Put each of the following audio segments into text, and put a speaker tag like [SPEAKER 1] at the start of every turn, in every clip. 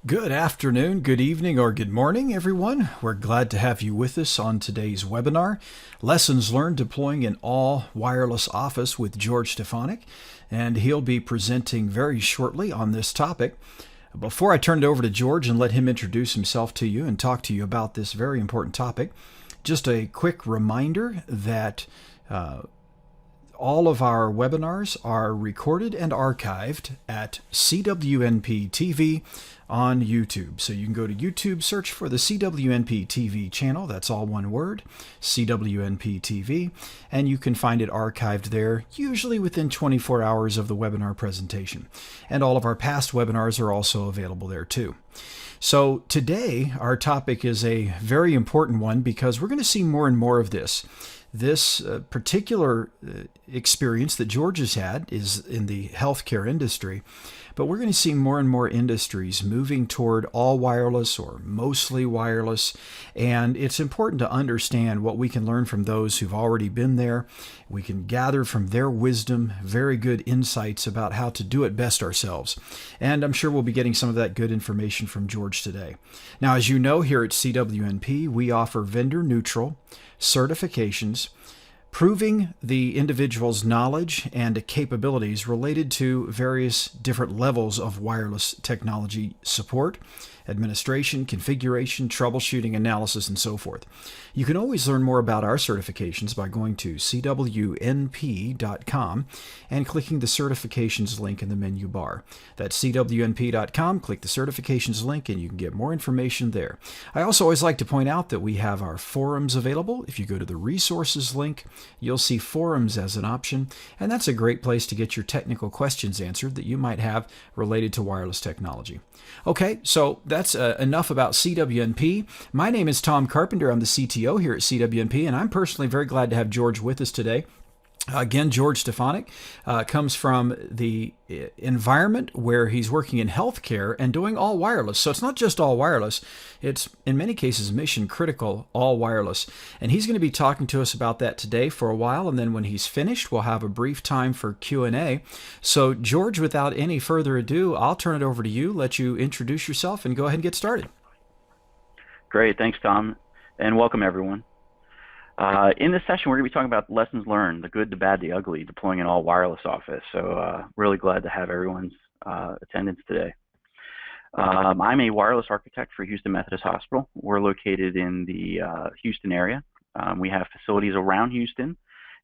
[SPEAKER 1] Good afternoon, good evening, or good morning, everyone. We're glad to have you with us on today's webinar, Lessons Learned Deploying an All Wireless Office with George Stefanick, and he'll be presenting very shortly on this topic. Before I turn it over to George and let him introduce himself to you and talk to you about this very important topic, just a quick reminder that all of our webinars are recorded and archived at CWNP TV on YouTube. So you can go to YouTube, search for the CWNP TV channel, that's all one word, CWNP TV, and you can find it archived there, usually within 24 hours of the webinar presentation. And all of our past webinars are also available there too. So today, our topic is a very important one because we're going to see more and more of this. This particular experience that George has had is in the healthcare industry, but we're going to see more and more industries moving toward all wireless or mostly wireless, and it's important to understand what we can learn from those who've already been there. We can gather from their wisdom very good insights about how to do it best ourselves, and I'm sure we'll be getting some of that good information from George today. Now, as you know, here at CWNP, we offer vendor-neutral certifications proving the individual's knowledge and capabilities related to various different levels of wireless technology support, administration, configuration, troubleshooting, analysis, and so forth. You can always learn more about our certifications by going to cwnp.com and clicking the certifications link in the menu bar. That's cwnp.com, click the certifications link, and you can get more information there. I also always like to point out that we have our forums available. If you go to the resources link, you'll see forums as an option, and that's a great place to get your technical questions answered that you might have related to wireless technology. Okay, so that's enough about CWNP. My name is Tom Carpenter. I'm the CTO here at CWNP, and I'm personally very glad to have George with us today. Again, George Stefanick comes from the environment where he's working in healthcare and doing all wireless. So it's not just all wireless. It's, in many cases, mission critical all wireless. And he's going to be talking to us about that today for a while. And then when he's finished, we'll have a brief time for Q&A. So, George, without any further ado, I'll turn it over to you, let you introduce yourself, and go ahead and get started.
[SPEAKER 2] Great. Thanks, Tom. And welcome, everyone. In this session, we're going to be talking about lessons learned, the good, the bad, the ugly, deploying an all wireless office. So really glad to have everyone's attendance today. I'm a wireless architect for Houston Methodist Hospital. We're located in the Houston area. We have facilities around Houston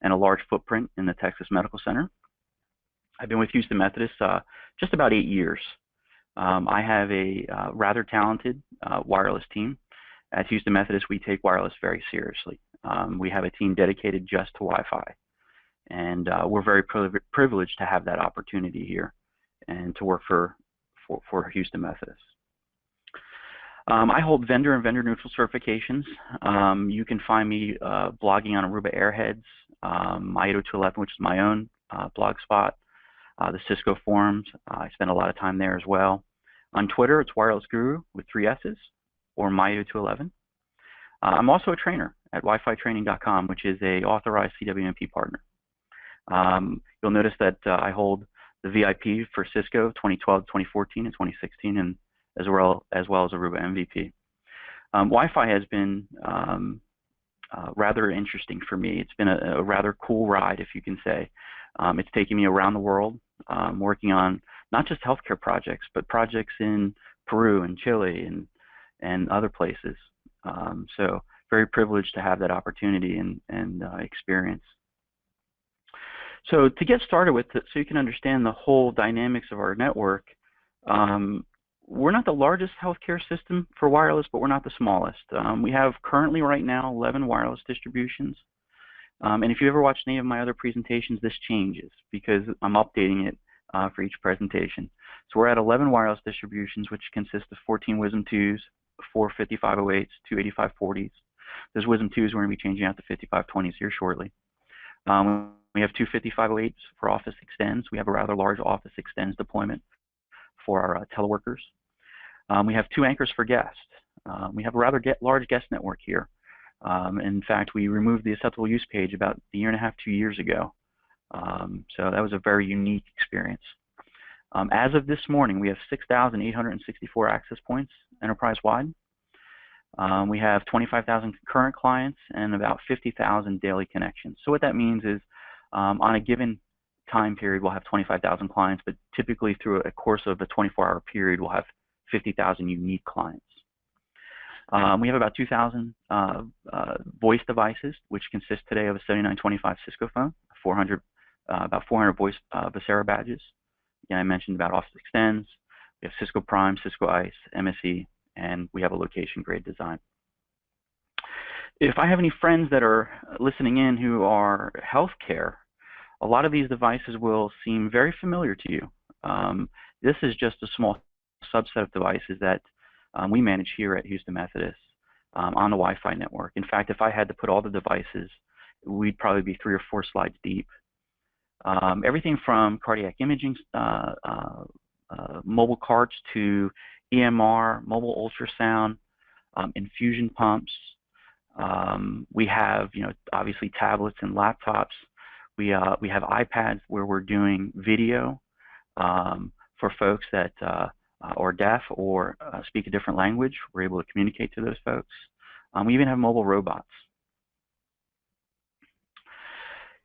[SPEAKER 2] and a large footprint in the Texas Medical Center. I've been with Houston Methodist just about 8 years. I have a rather talented wireless team. At Houston Methodist, we take wireless very seriously. We have a team dedicated just to Wi-Fi, and we're very privileged to have that opportunity here and to work for Houston Methodist. I hold vendor and vendor-neutral certifications. You can find me blogging on Aruba Airheads, my 802.11, which is my own blog spot, the Cisco forums. I spend a lot of time there as well. On Twitter, it's Wireless Guru with 3 S's, or my 802.11. I'm also a trainer at WiFiTraining.com, which is a authorized CWNP partner. You'll notice that I hold the VIP for Cisco 2012, 2014, and 2016, and as well as Aruba MVP. Wi-Fi has been rather interesting for me. It's been a rather cool ride, if you can say. It's taken me around the world, working on not just healthcare projects, but projects in Peru and Chile and other places. So very privileged to have that opportunity and experience. So to get started with it, so you can understand the whole dynamics of our network, we're not the largest healthcare system for wireless, but we're not the smallest. We have currently right now 11 wireless distributions. And if you ever watched any of my other presentations, this changes because I'm updating it for each presentation. So we're at 11 wireless distributions, which consist of 14 Wisdom 2s, 4 5508s, 2 8540s. Those Wisdom 2s we're going to be changing out to 5520s here shortly. We have 2 5508s for Office Extends. We have a rather large Office Extends deployment for our teleworkers. We have 2 anchors for guests. We have a rather large guest network here. In fact, we removed the acceptable use page about a year and a half, 2 years ago. So that was a very unique experience. As of this morning, we have 6,864 access points enterprise-wide. We have 25,000 current clients and about 50,000 daily connections. So what that means is on a given time period, we'll have 25,000 clients, but typically through a course of a 24-hour period, we'll have 50,000 unique clients. We have about 2,000 voice devices, which consist today of a 7925 Cisco phone, about 400 voice Vocera badges. Again, I mentioned about Office Extends. We have Cisco Prime, Cisco ICE, MSE, and we have a location-grade design. If I have any friends that are listening in who are healthcare, a lot of these devices will seem very familiar to you. This is just a small subset of devices that we manage here at Houston Methodist on the Wi-Fi network. In fact, if I had to put all the devices, we'd probably be 3 or 4 slides deep. Everything from cardiac imaging, mobile carts to EMR, mobile ultrasound, infusion pumps. We have, obviously tablets and laptops. We have iPads where we're doing video for folks that are deaf or speak a different language. We're able to communicate to those folks. We even have mobile robots.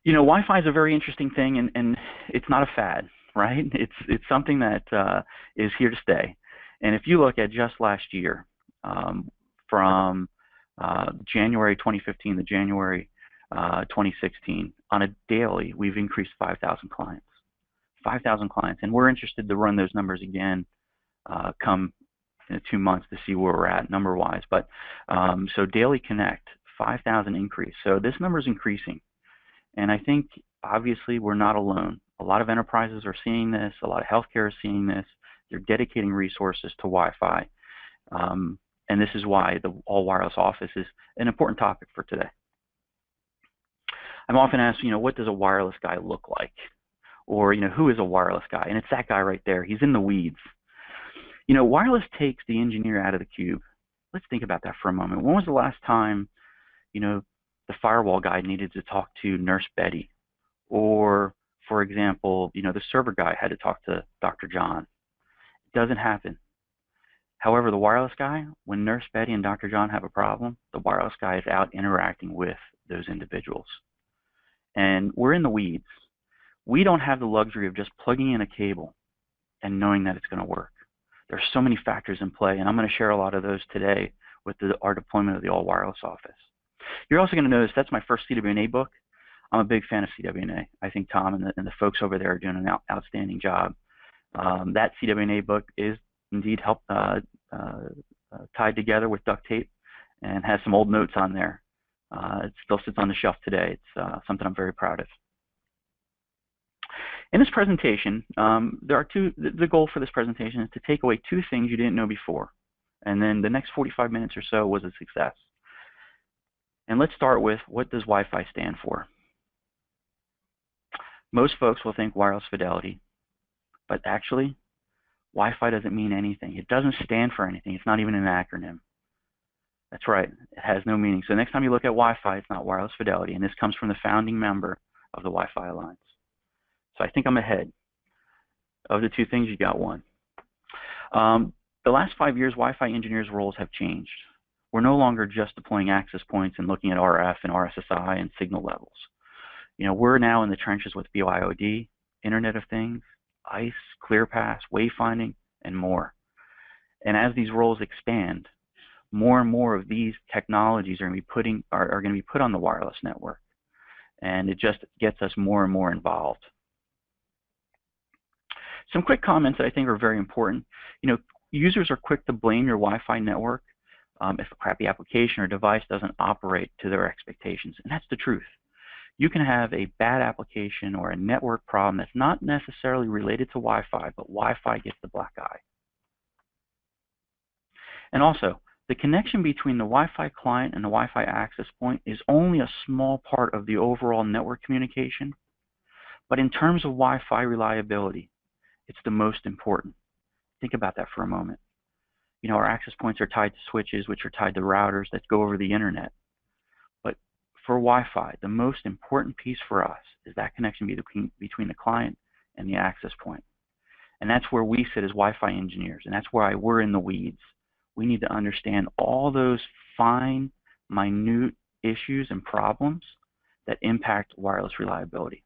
[SPEAKER 2] Wi-Fi is a very interesting thing, and it's not a fad, right? It's something that is here to stay. And if you look at just last year, from January 2015 to January 2016, on a daily, we've increased 5,000 clients. 5,000 clients, and we're interested to run those numbers again come in 2 months to see where we're at number-wise. But so daily connect, 5,000 increase. So this number is increasing. And I think, obviously, we're not alone. A lot of enterprises are seeing this. A lot of healthcare is seeing this. They're dedicating resources to Wi-Fi. And this is why the all-wireless office is an important topic for today. I'm often asked, what does a wireless guy look like? Or, who is a wireless guy? And it's that guy right there. He's in the weeds. Wireless takes the engineer out of the cube. Let's think about that for a moment. When was the last time, the firewall guy needed to talk to Nurse Betty? Or, for example, the server guy had to talk to Dr. John. It doesn't happen. However, the wireless guy, when Nurse Betty and Dr. John have a problem, the wireless guy is out interacting with those individuals. And we're in the weeds. We don't have the luxury of just plugging in a cable and knowing that it's going to work. There's so many factors in play, and I'm going to share a lot of those today with our deployment of the all-wireless office. You're also going to notice that's my first CWNA book. I'm a big fan of CWNA. I think Tom and the folks over there are doing an outstanding job. That CWNA book is indeed tied together with duct tape and has some old notes on there. It still sits on the shelf today. It's something I'm very proud of. In this presentation, the goal for this presentation is to take away 2 things you didn't know before. And then the next 45 minutes or so was a success. And let's start with, what does Wi-Fi stand for? Most folks will think wireless fidelity, but actually, Wi-Fi doesn't mean anything. It doesn't stand for anything. It's not even an acronym. That's right. It has no meaning. So next time you look at Wi-Fi, it's not wireless fidelity, and this comes from the founding member of the Wi-Fi Alliance. So I think I'm ahead. Of the 2 things, you got 1. The last 5 years, Wi-Fi engineers' roles have changed. We're no longer just deploying access points and looking at RF and RSSI and signal levels. We're now in the trenches with BYOD, Internet of Things, ICE, ClearPass, wayfinding, and more. And as these roles expand, more and more of these technologies are going to be put on the wireless network. And it just gets us more and more involved. Some quick comments that I think are very important. Users are quick to blame your Wi-Fi network if a crappy application or device doesn't operate to their expectations. And that's the truth. You can have a bad application or a network problem that's not necessarily related to Wi-Fi, but Wi-Fi gets the black eye. And also, the connection between the Wi-Fi client and the Wi-Fi access point is only a small part of the overall network communication. But in terms of Wi-Fi reliability, it's the most important. Think about that for a moment. Our access points are tied to switches, which are tied to routers that go over the internet. But for Wi-Fi, the most important piece for us is that connection between the client and the access point. And that's where we sit as Wi-Fi engineers, and that's why we're in the weeds. We need to understand all those fine, minute issues and problems that impact wireless reliability.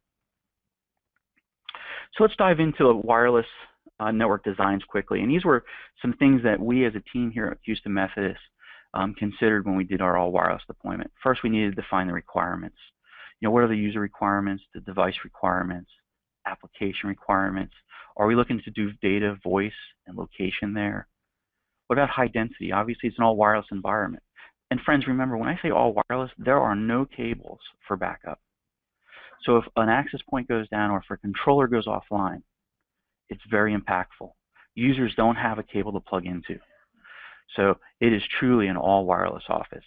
[SPEAKER 2] So let's dive into wireless network designs quickly. And these were some things that we as a team here at Houston Methodist considered when we did our all wireless deployment. First, we needed to define the requirements. What are the user requirements, the device requirements, application requirements? Are we looking to do data, voice, and location there? What about high density? Obviously, it's an all wireless environment. And friends, remember, when I say all wireless, there are no cables for backup. So if an access point goes down or if a controller goes offline, it's very impactful. Users don't have a cable to plug into. So it is truly an all wireless office.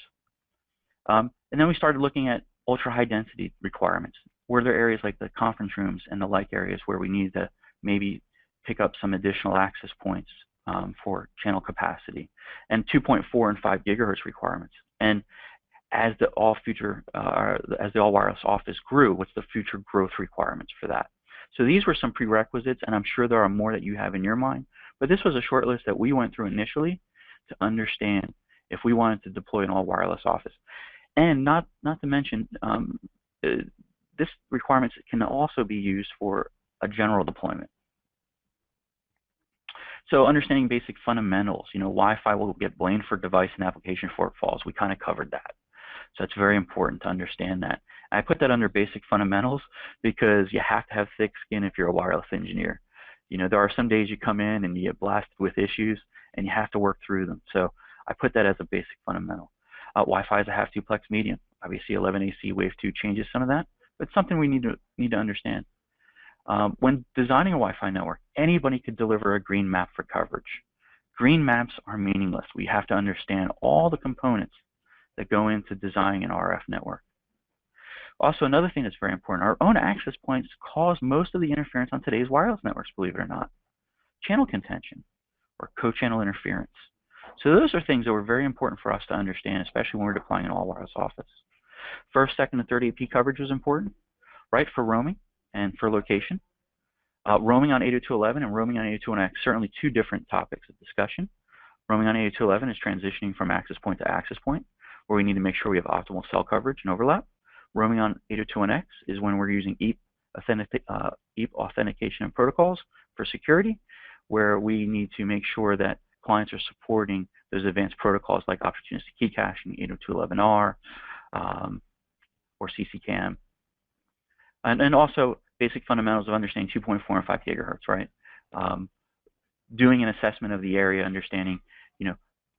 [SPEAKER 2] And then we started looking at ultra high density requirements. Were there areas like the conference rooms and the like areas where we needed to maybe pick up some additional access points for channel capacity, and 2.4 and 5 gigahertz requirements? And as the all wireless office grew, what's the future growth requirements for that? So these were some prerequisites, and I'm sure there are more that you have in your mind, but this was a short list that we went through initially to understand if we wanted to deploy an all wireless office. And not to mention, this requirements can also be used for a general deployment. So understanding basic fundamentals, Wi-Fi will get blamed for device and application shortfalls. We kind of covered that. So it's very important to understand that. I put that under basic fundamentals because you have to have thick skin if you're a wireless engineer. There are some days you come in and you get blasted with issues and you have to work through them. So I put that as a basic fundamental. Wi-Fi is a half duplex medium. Obviously 11AC Wave 2 changes some of that, but it's something we need to understand. When designing a Wi-Fi network, anybody could deliver a green map for coverage. Green maps are meaningless. We have to understand all the components that go into designing an RF network. Also, another thing that's very important, our own access points cause most of the interference on today's wireless networks, believe it or not. Channel contention or co-channel interference. So those are things that were very important for us to understand, especially when we're deploying an all wireless office. First, second, and third AP coverage was important, right, for roaming and for location. Roaming on 802.11 and roaming on 802.1x, certainly two different topics of discussion. Roaming on 802.11 is transitioning from access point to access point, where we need to make sure we have optimal cell coverage and overlap. Roaming on 802.1x is when we're using EAP authentication and protocols for security, where we need to make sure that clients are supporting those advanced protocols like opportunistic key caching, 802.11r, or CCCAM. And also basic fundamentals of understanding 2.4 and 5 gigahertz, right? Doing an assessment of the area, understanding,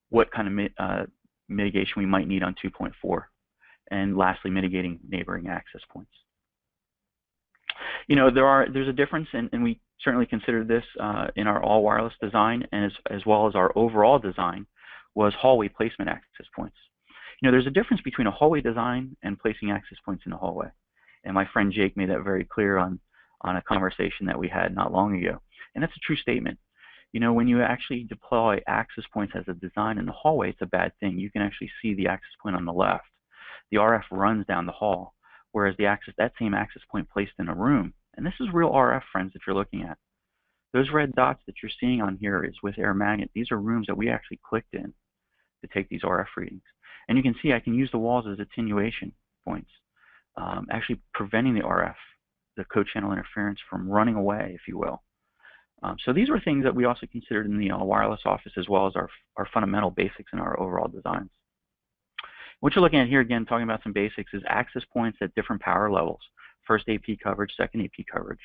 [SPEAKER 2] what kind of mitigation we might need on 2.4. And lastly, mitigating neighboring access points. There's a difference, and we certainly considered this in our all wireless design, and as well as our overall design, was hallway placement access points. There's a difference between a hallway design and placing access points in the hallway. And my friend Jake made that very clear on a conversation that we had not long ago. And that's a true statement. When you actually deploy access points as a design in the hallway, it's a bad thing. You can actually see the access point on the left. The RF runs down the hall, whereas that same access point placed in a room, and this is real RF, friends, that you're looking at. Those red dots that you're seeing on here is with air magnet. These are rooms that we actually clicked in to take these RF readings. And you can see I can use the walls as attenuation points, actually preventing the RF, the co-channel interference, from running away, if you will. So these were things that we also considered in the wireless office, as well as our fundamental basics in our overall designs. What you're looking at here, again, talking about some basics, is access points at different power levels. First AP coverage, second AP coverage.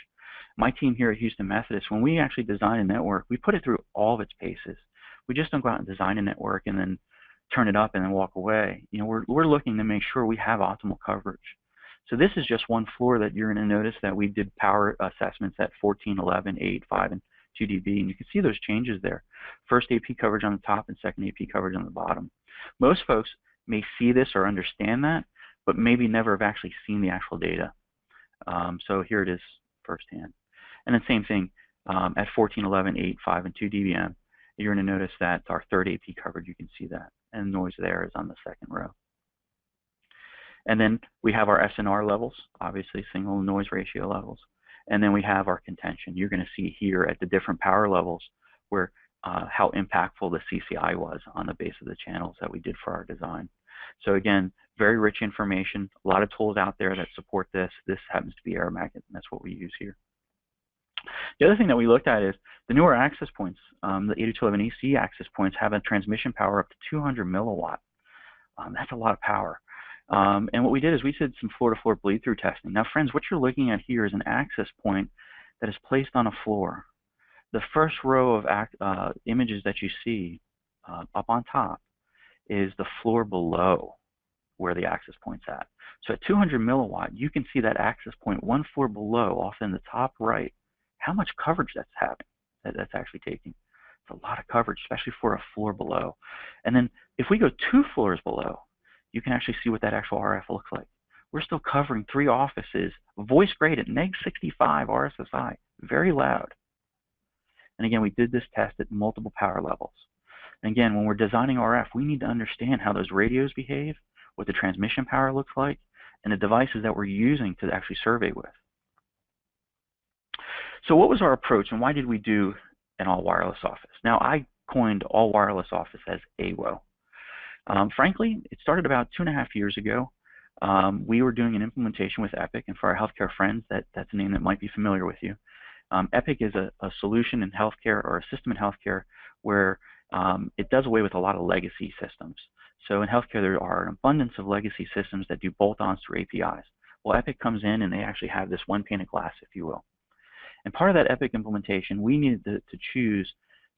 [SPEAKER 2] My team here at Houston Methodist, when we actually design a network, we put it through all of its paces. We just don't go out and design a network and then turn it up and then walk away. We're looking to make sure we have optimal coverage. So this is just one floor that you're going to notice that we did power assessments at 14, 11, 8, 5, and 2 dB, and you can see those changes there. First AP coverage on the top and second AP coverage on the bottom. Most folks may see this or understand that, but maybe never have actually seen the actual data. So here it is firsthand. And then same thing at 14, 11, 8, 5, and 2 dBm. You're going to notice that our third AP coverage, you can see that, and noise there is on the second row. And then we have our SNR levels, obviously single noise ratio levels. And then we have our contention. You're going to see here at the different power levels where how impactful the CCI was on the base of the channels that we did for our design. So again, very rich information, a lot of tools out there that support this. This happens to be Air Magnet, and that's what we use here. The other thing that we looked at is the newer access points. The 8211AC access points have a transmission power up to 200 milliwatt. That's a lot of power. And what we did is we did some floor-to-floor bleed-through testing. Now, friends, what you're looking at here is an access point that is placed on a floor. The first row of images that you see up on top is the floor below where the access point's at. So at 200 milliwatt, you can see that access point one floor below, off in the top right, how much coverage that's having, that's actually taking. It's a lot of coverage, especially for a floor below. And then if we go 2 floors below, you can actually see what that actual RF looks like. We're still covering 3 offices, voice grade at -65 RSSI, very loud. And again, we did this test at multiple power levels. And again, when we're designing RF, we need to understand how those radios behave, what the transmission power looks like, and the devices that we're using to actually survey with. So what was our approach, and why did we do an all-wireless office? Now, I coined all-wireless office as AWO. Frankly, it started about 2.5 years ago. We were doing an implementation with Epic, and for our healthcare friends, that's a name that might be familiar with you. Epic is a solution in healthcare, or a system in healthcare, where it does away with a lot of legacy systems. So in healthcare, there are an abundance of legacy systems that do bolt-ons through APIs. Well, Epic comes in and they actually have this one pane of glass, if you will. And part of that Epic implementation, we needed to choose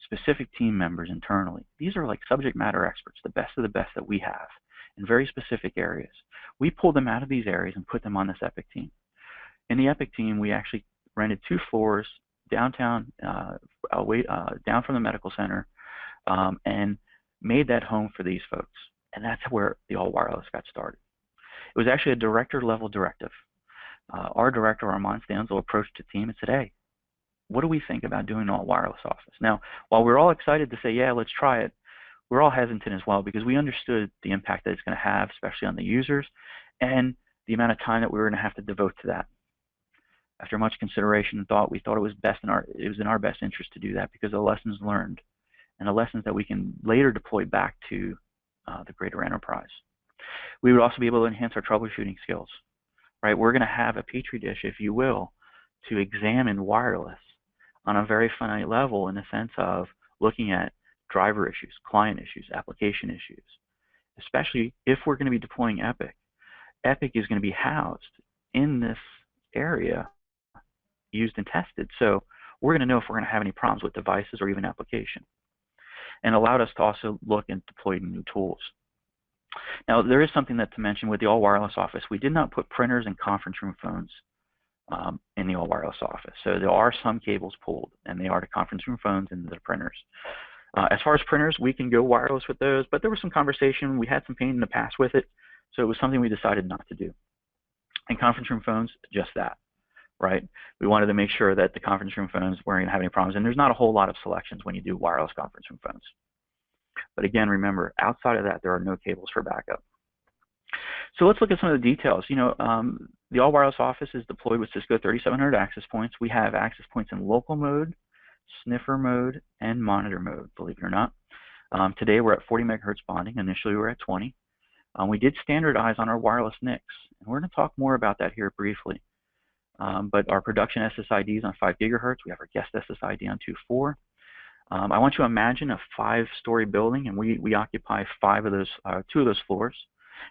[SPEAKER 2] specific team members internally. These are like subject matter experts, the best of the best that we have in very specific areas. We pulled them out of these areas and put them on this Epic team. In the Epic team, we actually rented 2 floors downtown, down from the medical center, and made that home for these folks. And that's where the all wireless got started. It was actually a director level directive. Our director, Armand Stanzel, approached the team and said, hey, what do we think about doing an all wireless office? Now, while we're all excited to say, yeah, let's try it, we're all hesitant as well because we understood the impact that it's going to have, especially on the users, and the amount of time that we were going to have to devote to that. After much consideration and thought, we thought it was in our best interest to do that because of the lessons learned and the lessons that we can later deploy back to the greater enterprise. We would also be able to enhance our troubleshooting skills. Right? We're going to have a petri dish, if you will, to examine wireless on a very finite level in the sense of looking at driver issues, client issues, application issues, especially if we're going to be deploying Epic. Epic is going to be housed in this area, used and tested, so we're going to know if we're going to have any problems with devices or even application, and allowed us to also look and deploy new tools. Now, there is something to mention with the all-wireless office. We did not put printers and conference room phones in the all-wireless office. So there are some cables pulled, and they are to conference room phones and the printers. As far as printers, we can go wireless with those, but there was some conversation. We had some pain in the past with it, so it was something we decided not to do. And conference room phones, just that, right? We wanted to make sure that the conference room phones weren't going to have any problems, and there's not a whole lot of selections when you do wireless conference room phones. But again, remember, outside of that, there are no cables for backup. So let's look at some of the details. You know, the all-wireless office is deployed with Cisco 3700 access points. We have access points in local mode, sniffer mode, and monitor mode, believe it or not. Today, we're at 40 megahertz bonding. Initially, we were at 20. We did standardize on our wireless NICs, and we're going to talk more about that here briefly. But our production SSID is on 5 gigahertz. We have our guest SSID on 2.4. I want you to imagine a 5-story building, and we occupy 2 of those floors.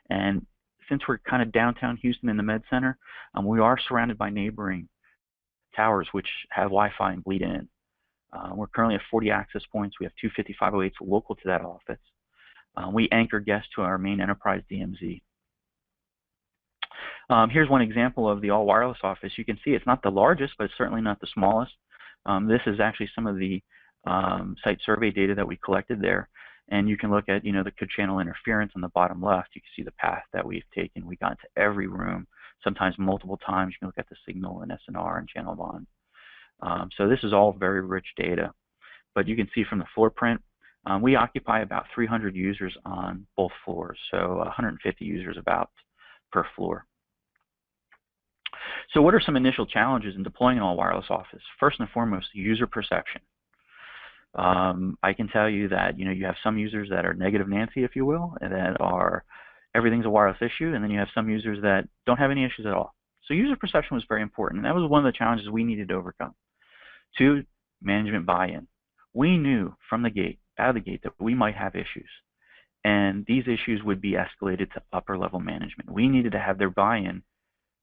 [SPEAKER 2] And since we're kind of downtown Houston in the Med Center, we are surrounded by neighboring towers which have Wi-Fi and bleed in. We're currently at 40 access points. We have 2 5508s local to that office. We anchor guests to our main enterprise DMZ. Here's one example of the all-wireless office. You can see it's not the largest, but it's certainly not the smallest. This is actually some of the site survey data that we collected there, and you can look at, you know, the channel interference on the bottom left. You can see the path that we've taken. We got into every room, sometimes multiple times. You can look at the signal and SNR and channel bond. So this is all very rich data, but you can see from the floor print, we occupy about 300 users on both floors, so 150 users about per floor. So what are some initial challenges in deploying an all-wireless office? First and foremost, user perception. I can tell you that you have some users that are negative Nancy, if you will, and that are everything's a wireless issue, and then you have some users that don't have any issues at all. So user perception was very important, and that was one of the challenges we needed to overcome. 2, management buy-in. We knew from the gate, out of the gate, that we might have issues, and these issues would be escalated to upper level management. We needed to have their buy-in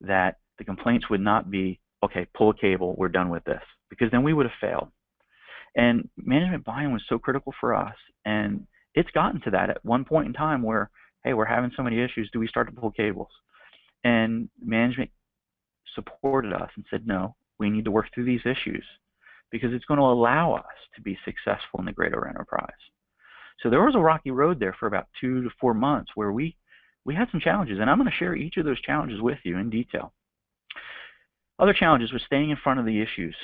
[SPEAKER 2] that the complaints would not be, okay, pull a cable, we're done with this, because then we would have failed. And management buy-in was so critical for us, and it's gotten to that at one point in time where, hey, we're having so many issues, do we start to pull cables? And management supported us and said, no, we need to work through these issues because it's going to allow us to be successful in the greater enterprise. So there was a rocky road there for about 2 to 4 months where we had some challenges, and I'm going to share each of those challenges with you in detail. Other challenges was staying in front of the issues,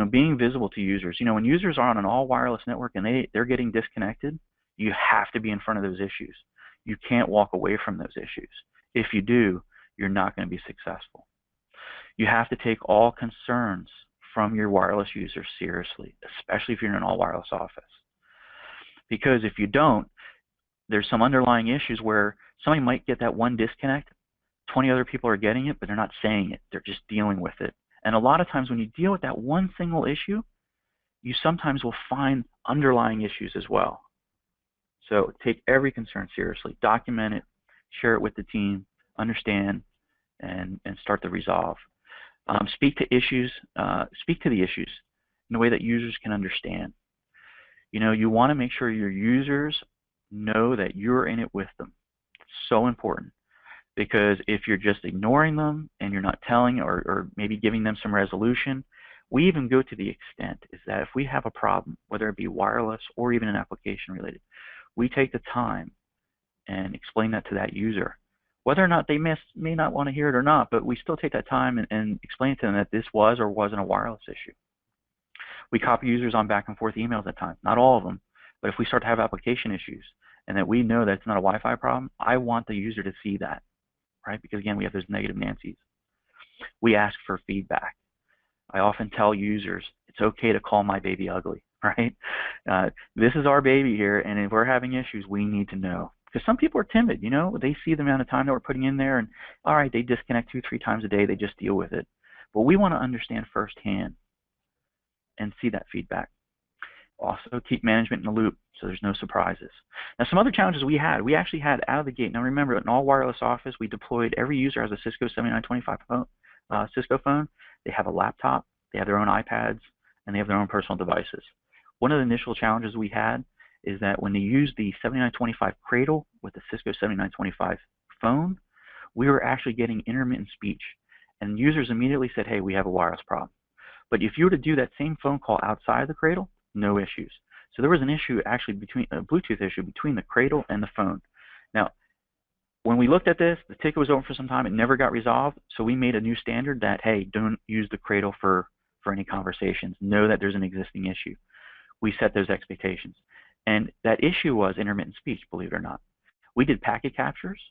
[SPEAKER 2] being visible to users. When users are on an all-wireless network and they're getting disconnected, you have to be in front of those issues. You can't walk away from those issues. If you do, you're not going to be successful. You have to take all concerns from your wireless users seriously, especially if you're in an all-wireless office. Because if you don't, there's some underlying issues where somebody might get that one disconnect, 20 other people are getting it, but they're not saying it. They're just dealing with it. And a lot of times when you deal with that one single issue, you sometimes will find underlying issues as well. So take every concern seriously. Document it, share it with the team, understand, and start to resolve. Speak to the issues in a way that users can understand. You want to make sure your users know that you're in it with them. It's so important. Because if you're just ignoring them and you're not telling or maybe giving them some resolution, we even go to the extent is that if we have a problem, whether it be wireless or even an application related, we take the time and explain that to that user. Whether or not they may not want to hear it or not, but we still take that time and explain to them that this was or wasn't a wireless issue. We copy users on back and forth emails at times, not all of them, but if we start to have application issues and that we know that it's not a Wi-Fi problem, I want the user to see that. Right? Because again, we have those negative Nancy's. We ask for feedback. I often tell users, it's okay to call my baby ugly, right? This is our baby here, and if we're having issues, we need to know. Because some people are timid, they see the amount of time that we're putting in there, and all right, they disconnect 2-3 times a day, they just deal with it. But we want to understand firsthand and see that feedback. Also, keep management in the loop so there's no surprises. Now, some other challenges we actually had out of the gate. Now, remember, an all-wireless office, we deployed every user has a Cisco 7925 phone, Cisco phone. They have a laptop, they have their own iPads, and they have their own personal devices. One of the initial challenges we had is that when they used the 7925 cradle with the Cisco 7925 phone, we were actually getting intermittent speech. And users immediately said, hey, we have a wireless problem. But if you were to do that same phone call outside the cradle, no issues. So there was an issue actually a Bluetooth issue between the cradle and the phone. Now, when we looked at this, the ticket was open for some time. It never got resolved. So we made a new standard that, hey, don't use the cradle for any conversations. Know that there's an existing issue. We set those expectations. And that issue was intermittent speech, believe it or not. We did packet captures,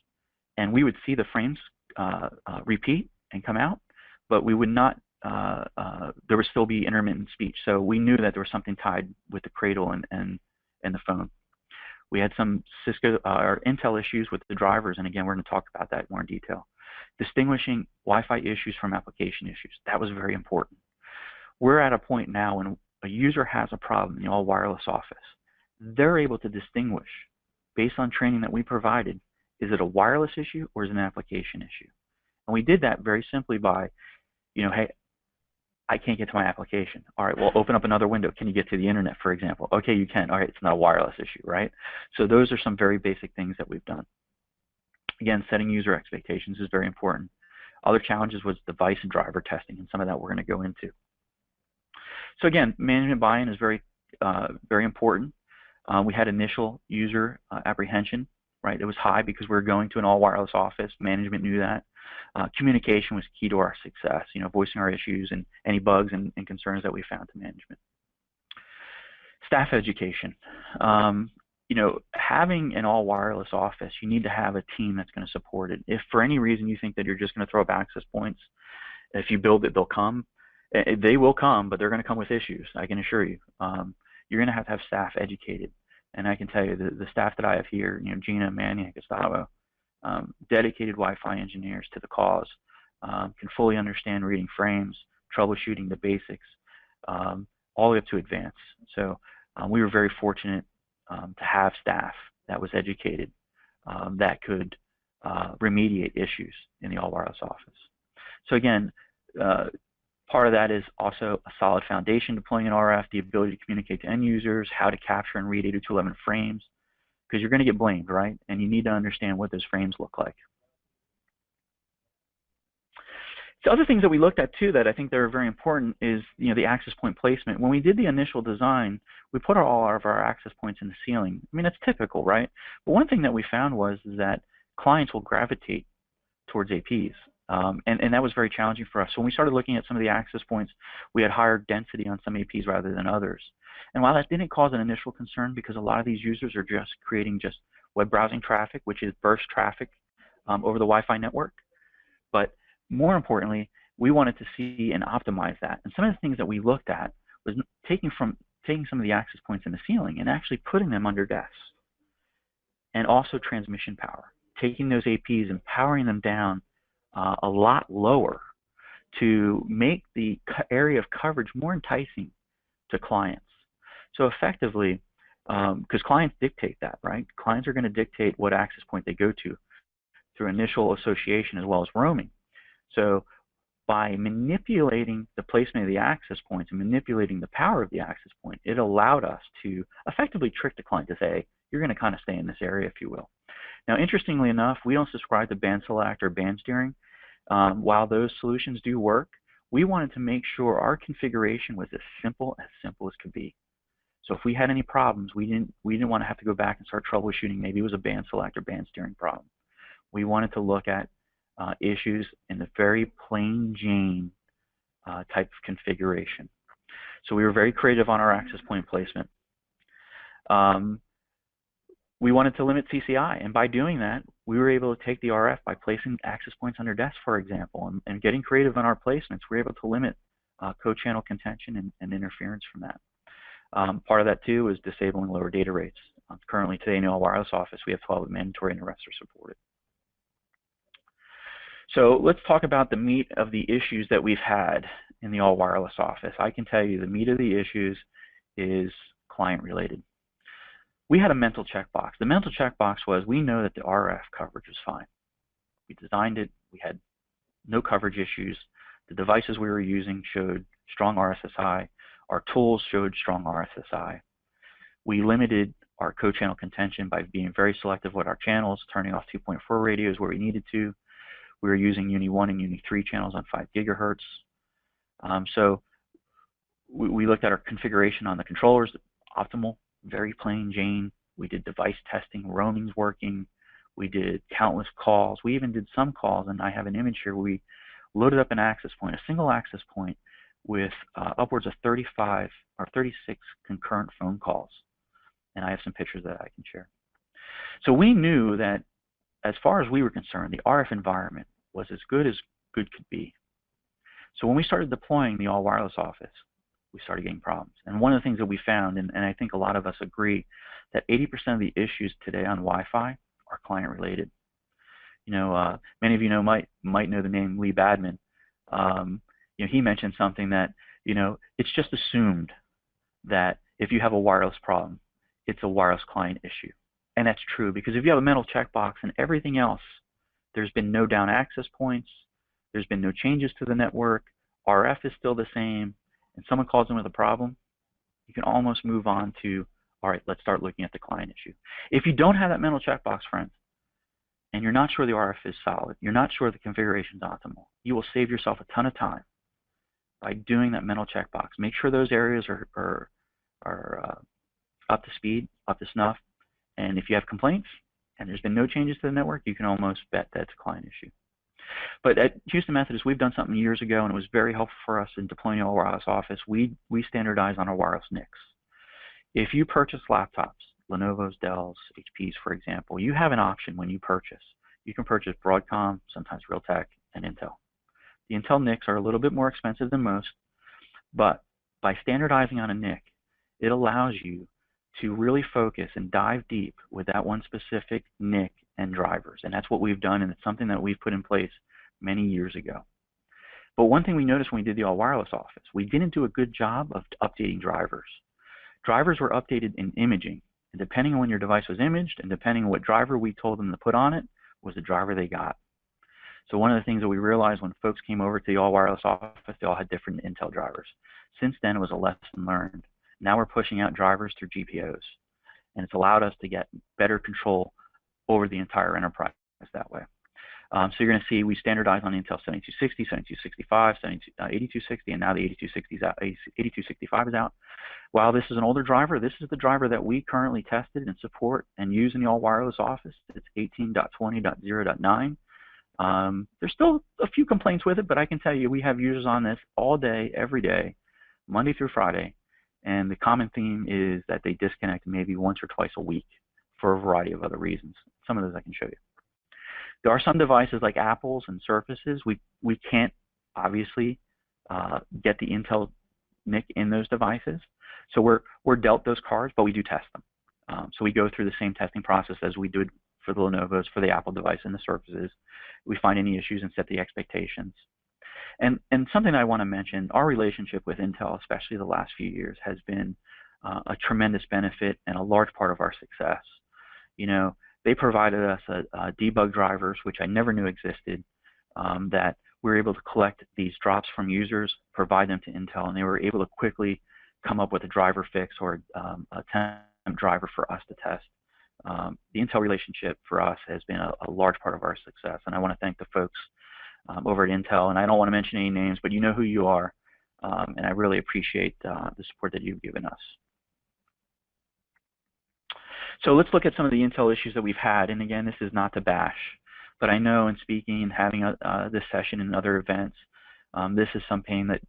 [SPEAKER 2] and we would see the frames repeat and come out, but we would not there would still be intermittent speech. So we knew that there was something tied with the cradle and the phone. We had some Cisco or Intel issues with the drivers, and again, we're going to talk about that more in detail. Distinguishing Wi-Fi issues from application issues. That was very important. We're at a point now when a user has a problem in the all-wireless office. They're able to distinguish, based on training that we provided, is it a wireless issue or is it an application issue? And we did that very simply by, hey, I can't get to my application. All right, well, open up another window. Can you get to the internet, for example? Okay, you can. All right, it's not a wireless issue, right? So those are some very basic things that we've done. Again, setting user expectations is very important. Other challenges was device and driver testing, and some of that we're going to go into. So again, management buy-in is very important. We had initial user apprehension, right? It was high because we were going to an all-wireless office. Management knew that. Communication was key to our success, voicing our issues and any bugs and concerns that we found to management. Staff education. Having an all-wireless office, you need to have a team that's going to support it. If for any reason you think that you're just going to throw up access points if you build it, they'll come. They will come, but they're going to come with issues, I can assure you. You're going to have staff educated. And I can tell you, the staff that I have here, Gina, Manny, Gustavo, dedicated Wi-Fi engineers to the cause, can fully understand reading frames, troubleshooting the basics, all the way up to advanced. So we were very fortunate to have staff that was educated that could remediate issues in the all-wireless office. So again, part of that is also a solid foundation deploying an RF, the ability to communicate to end users, how to capture and read 802.11 frames, because you're going to get blamed, right? And you need to understand what those frames look like. So other things that we looked at too that I think that are very important is the access point placement. When we did the initial design, we put all of our access points in the ceiling. I mean, that's typical, right? But one thing that we found was that clients will gravitate towards APs. And that was very challenging for us. So when we started looking at some of the access points, we had higher density on some APs rather than others. And while that didn't cause an initial concern, because a lot of these users are just creating just web browsing traffic, which is burst traffic over the Wi-Fi network, but more importantly, we wanted to see and optimize that. And some of the things that we looked at was taking some of the access points in the ceiling and actually putting them under desks. And also transmission power, taking those APs and powering them down a lot lower to make the area of coverage more enticing to clients. So effectively, because clients dictate that, right? Clients are going to dictate what access point they go to through initial association as well as roaming. So by manipulating the placement of the access points and manipulating the power of the access point, it allowed us to effectively trick the client to say, you're going to kind of stay in this area, if you will. Now, interestingly enough, we don't subscribe to band select or band steering. While those solutions do work, we wanted to make sure our configuration was as simple as could be. So if we had any problems, we didn't want to have to go back and start troubleshooting. Maybe it was a band select or band steering problem. We wanted to look at issues in the very plain Jane type of configuration. So we were very creative on our access point placement. We wanted to limit CCI, and by doing that, we were able to take the RF by placing access points under desks, for example, and getting creative in our placements. We were able to limit co-channel contention and interference from that. Part of that, too, is disabling lower data rates. Currently, today in the all-wireless office, we have 12 mandatory, and the rest are supported. So let's talk about the meat of the issues that we've had in the all-wireless office. I can tell you the meat of the issues is client-related. We had a mental checkbox. The mental checkbox was, we know that the RF coverage was fine. We designed it. We had no coverage issues. The devices we were using showed strong RSSI. Our tools showed strong RSSI. We limited our co-channel contention by being very selective with our channels, turning off 2.4 radios where we needed to. We were using Uni 1 and Uni 3 channels on 5 gigahertz. So we looked at our configuration on the controllers, optimal, very plain Jane. We did device testing, roaming's working. We did countless calls. We even did some calls, and I have an image here where we loaded up an access point, a single access point with upwards of 35 or 36 concurrent phone calls. And I have some pictures that I can share. So we knew that as far as we were concerned, the RF environment was as good could be. So when we started deploying the all-wireless office, we started getting problems. And one of the things that we found, and I think a lot of us agree, that 80% of the issues today on Wi-Fi are client-related. Many of you might know the name Lee Badman. He mentioned something that, it's just assumed that if you have a wireless problem, it's a wireless client issue. And that's true, because if you have a mental checkbox and everything else, there's been no down access points, there's been no changes to the network, RF is still the same, and someone calls in with a problem, you can almost move on to, all right, let's start looking at the client issue. If you don't have that mental checkbox, friends, and you're not sure the RF is solid, you're not sure the configuration is optimal, you will save yourself a ton of time by doing that mental checkbox. Make sure those areas are up to speed, up to snuff, and if you have complaints and there's been no changes to the network, you can almost bet that's a client issue. But at Houston Methodist, we've done something years ago, and it was very helpful for us in deploying the all-wireless office. We standardize on our wireless NICs. If you purchase laptops, Lenovo's, Dell's, HP's, for example, you have an option when you purchase. You can purchase Broadcom, sometimes Realtek, and Intel. The Intel NICs are a little bit more expensive than most, but by standardizing on a NIC, it allows you to really focus and dive deep with that one specific NIC and drivers. And that's what we've done, and it's something that we've put in place many years ago. But one thing we noticed when we did the all wireless office, we didn't do a good job of updating drivers. Drivers were updated in imaging, and depending on when your device was imaged and depending on what driver we told them to put on it was the driver they got. So one of the things that we realized when folks came over to the all wireless office, they all had different Intel drivers. Since then, it was a lesson learned. Now we're pushing out drivers through GPOs, and it's allowed us to get better control over the entire enterprise that way. So you're going to see we standardize on Intel 7260, 7265, 8260, and now the 8265 is out. While this is an older driver, this is the driver that we currently tested and support and use in the all wireless office. It's 18.20.0.9. There's still a few complaints with it, but I can tell you we have users on this all day, every day, Monday through Friday, and the common theme is that they disconnect maybe once or twice a week for a variety of other reasons. Some of those I can show you. There are some devices like Apples and Surfaces. We can't obviously get the Intel NIC in those devices, so we're dealt those cards, but we do test them. So we go through the same testing process as we did for the Lenovo's, for the Apple device and the Surfaces. We find any issues and set the expectations. And something I want to mention, our relationship with Intel, especially the last few years, has been a tremendous benefit and a large part of our success. You know, they provided us a debug drivers, which I never knew existed, that we were able to collect these drops from users, provide them to Intel, and they were able to quickly come up with a driver fix or a temp driver for us to test. The Intel relationship for us has been a large part of our success, and I want to thank the folks over at Intel, and I don't want to mention any names, but you know who you are, and I really appreciate the support that you've given us. So let's look at some of the Intel issues that we've had, and again, this is not to bash, but I know in speaking and having this session and other events, this is some pain that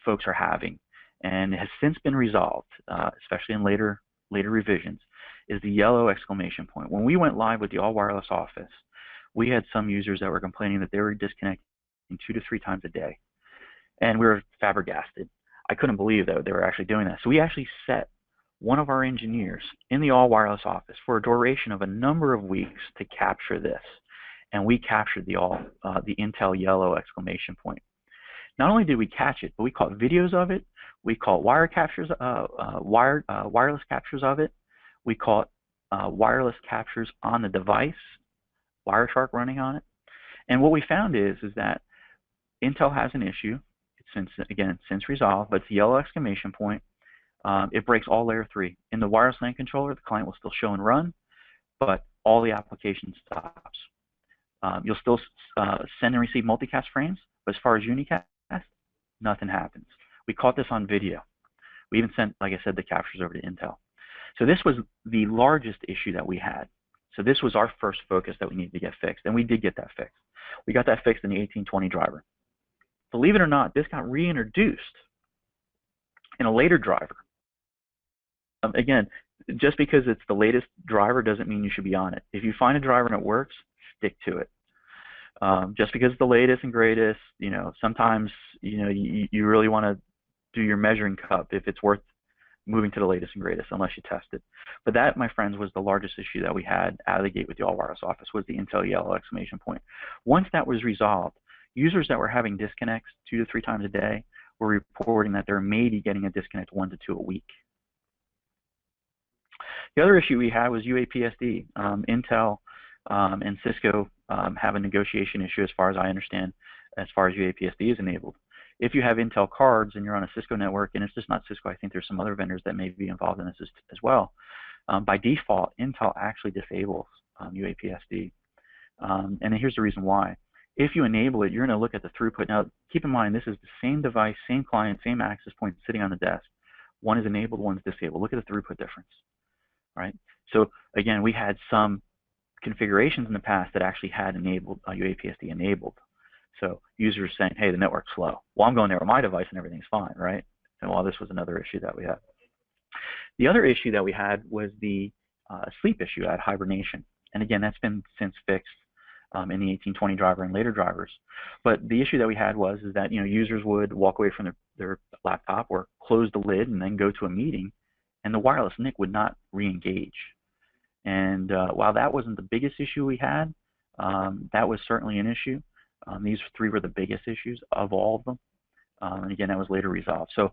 [SPEAKER 2] folks are having, and has since been resolved, especially in later revisions, is the yellow exclamation point. When we went live with the all wireless office, we had some users that were complaining that they were disconnecting 2 to 3 times a day, and we were flabbergasted. I couldn't believe that they were actually doing that. So we actually set one of our engineers in the all wireless office for a duration of a number of weeks to capture this, and we captured the Intel yellow exclamation point. Not only did we catch it, but we caught videos of it. We caught wireless captures of it. We caught wireless captures on the device, Wireshark running on it. And what we found is that Intel has an issue. It's since resolved, but it's the yellow exclamation point. It breaks all layer 3. In the wireless LAN controller, the client will still show and run, but all the application stops. You'll still send and receive multicast frames, but as far as unicast, nothing happens. We caught this on video. We even sent, like I said, the captures over to Intel. So this was the largest issue that we had. So this was our first focus that we needed to get fixed, and we did get that fixed. We got that fixed in the 1820 driver. Believe it or not, this got reintroduced in a later driver. Again, just because it's the latest driver doesn't mean you should be on it. If you find a driver and it works, stick to it. Just because it's the latest and greatest, you know, sometimes you really want to do your measuring cup if it's worth moving to the latest and greatest, unless you test it. But that, my friends, was the largest issue that we had out of the gate with the all wireless office, was the Intel yellow exclamation point. Once that was resolved, users that were having disconnects 2 to 3 times a day were reporting that they're maybe getting a disconnect 1 to 2 a week. The other issue we had was UAPSD. Intel and Cisco have a negotiation issue, as far as I understand, as far as UAPSD is enabled. If you have Intel cards and you're on a Cisco network, and it's just not Cisco, I think there's some other vendors that may be involved in this as well, by default, Intel actually disables UAPSD. And here's the reason why. If you enable it, you're going to look at the throughput. Now, keep in mind, this is the same device, same client, same access point sitting on the desk. One is enabled, one is disabled. Look at the throughput difference, right? So again, we had some configurations in the past that actually had enabled UAPSD enabled. So users saying, hey, the network's slow. Well, I'm going there with my device and everything's fine, right? And while this was another issue that we had. The other issue that we had was the sleep issue at hibernation. And again, that's been since fixed. in the 1820 driver and later drivers. But the issue that we had was that users would walk away from their laptop or close the lid and then go to a meeting, and the wireless NIC would not re-engage. And while that wasn't the biggest issue we had, that was certainly an issue. These three were the biggest issues of all of them. And again, that was later resolved. So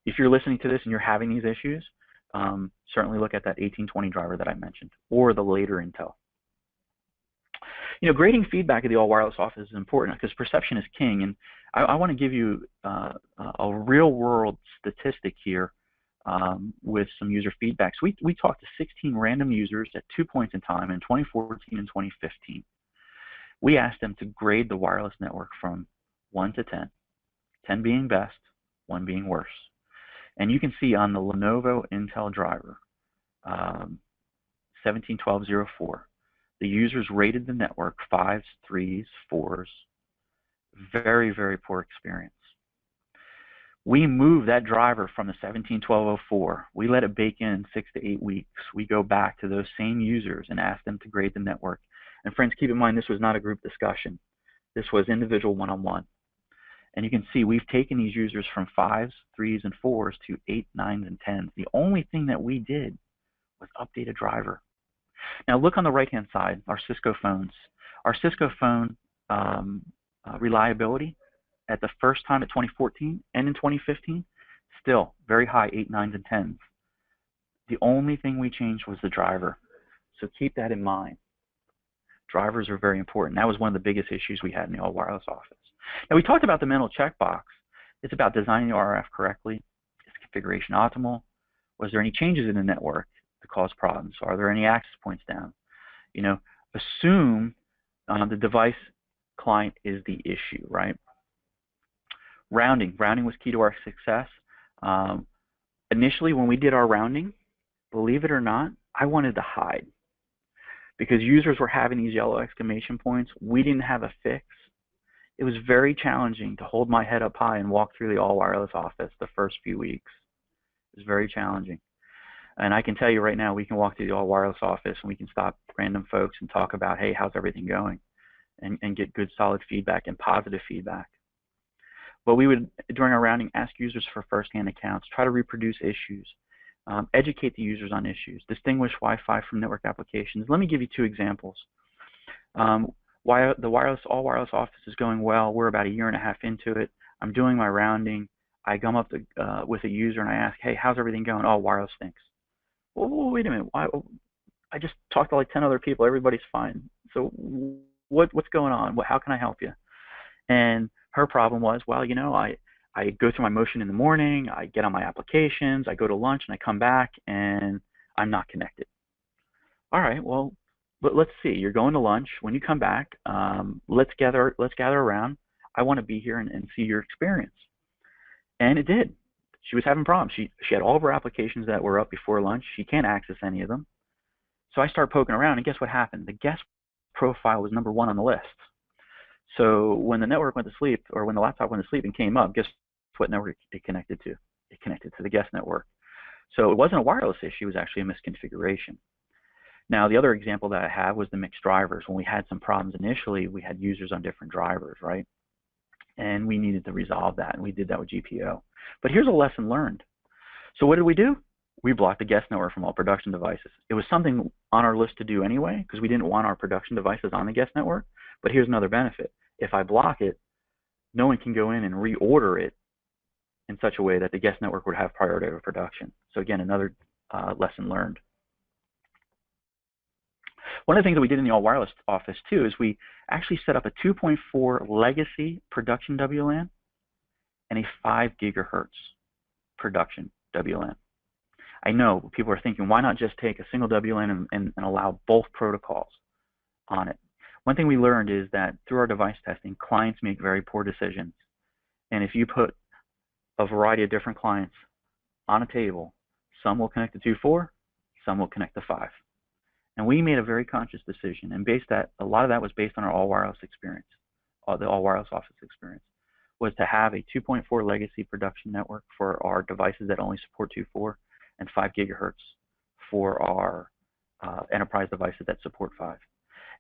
[SPEAKER 2] if you're listening to this and you're having these issues, certainly look at that 1820 driver that I mentioned, or the later Intel. Grading feedback of the all wireless office is important because perception is king. And I want to give you a real world statistic here with some user feedback. So we talked to 16 random users at 2 points in time in 2014 and 2015. We asked them to grade the wireless network from 1 to 10, 10 being best, 1 being worse. And you can see on the Lenovo Intel driver, 171204, the users rated the network 5s, 3s, 4s. Very, very poor experience. We moved that driver from the 171204. We let it bake in 6 to 8 weeks. We go back to those same users and ask them to grade the network. And friends, keep in mind, this was not a group discussion. This was individual one-on-one. And you can see we've taken these users from 5s, 3s, and 4s to 8s, 9s, and 10s. The only thing that we did was update a driver. Now look on the right-hand side, our Cisco phones. Our Cisco phone reliability at the first time at 2014 and in 2015, still very high, 8s, 9s, and 10s. The only thing we changed was the driver. So keep that in mind. Drivers are very important. That was one of the biggest issues we had in the all wireless office. Now we talked about the mental checkbox. It's about designing the RF correctly. Is configuration optimal? Was there any changes in the network to cause problems? Are there any access points down? Assume the device client is the issue, right? Rounding was key to our success. Initially, when we did our rounding, believe it or not, I wanted to hide because users were having these yellow exclamation points. We didn't have a fix. It was very challenging to hold my head up high and walk through the all wireless office the first few weeks. It was very challenging. And I can tell you right now, we can walk through the all wireless office and we can stop random folks and talk about, hey, how's everything going? And get good solid feedback and positive feedback. But we would, during our rounding, ask users for first-hand accounts, try to reproduce issues, educate the users on issues, distinguish Wi-Fi from network applications. Let me give you 2 examples. Why the all wireless office is going well. We're about 1.5 years into it. I'm doing my rounding. I come up with a user and I ask, hey, how's everything going? Oh, wireless stinks. Well, wait a minute. I just talked to like 10 other people. Everybody's fine. So what's going on? How can I help you? And her problem was, well, I go through my motion in the morning, I get on my applications, I go to lunch, and I come back, and I'm not connected. All right, well, but let's see. You're going to lunch. When you come back, let's gather around. I want to be here and see your experience. And it did. She was having problems. She had all of her applications that were up before lunch. She can't access any of them. So I started poking around, and guess what happened? The guest profile was number 1 on the list. So when the network went to sleep, or when the laptop went to sleep and came up, guess what network it connected to? It connected to the guest network. So it wasn't a wireless issue, it was actually a misconfiguration. Now the other example that I have was the mixed drivers. When we had some problems initially, we had users on different drivers, right? And we needed to resolve that, and we did that with GPO. But here's a lesson learned. So what did we do? We blocked the guest network from all production devices. It was something on our list to do anyway, because we didn't want our production devices on the guest network. But here's another benefit. If I block it, no one can go in and reorder it in such a way that the guest network would have priority over production. So again, another lesson learned. One of the things that we did in the all wireless office too is we actually set up a 2.4 legacy production WLAN and a 5 gigahertz production WLAN. I know people are thinking, why not just take a single WLAN and allow both protocols on it? One thing we learned is that through our device testing, clients make very poor decisions. And if you put a variety of different clients on a table, some will connect to 2.4, some will connect to 5. And we made a very conscious decision, and a lot of that was based on our all wireless experience, the all wireless office experience, was to have a 2.4 legacy production network for our devices that only support 2.4 and 5 gigahertz for our enterprise devices that support 5.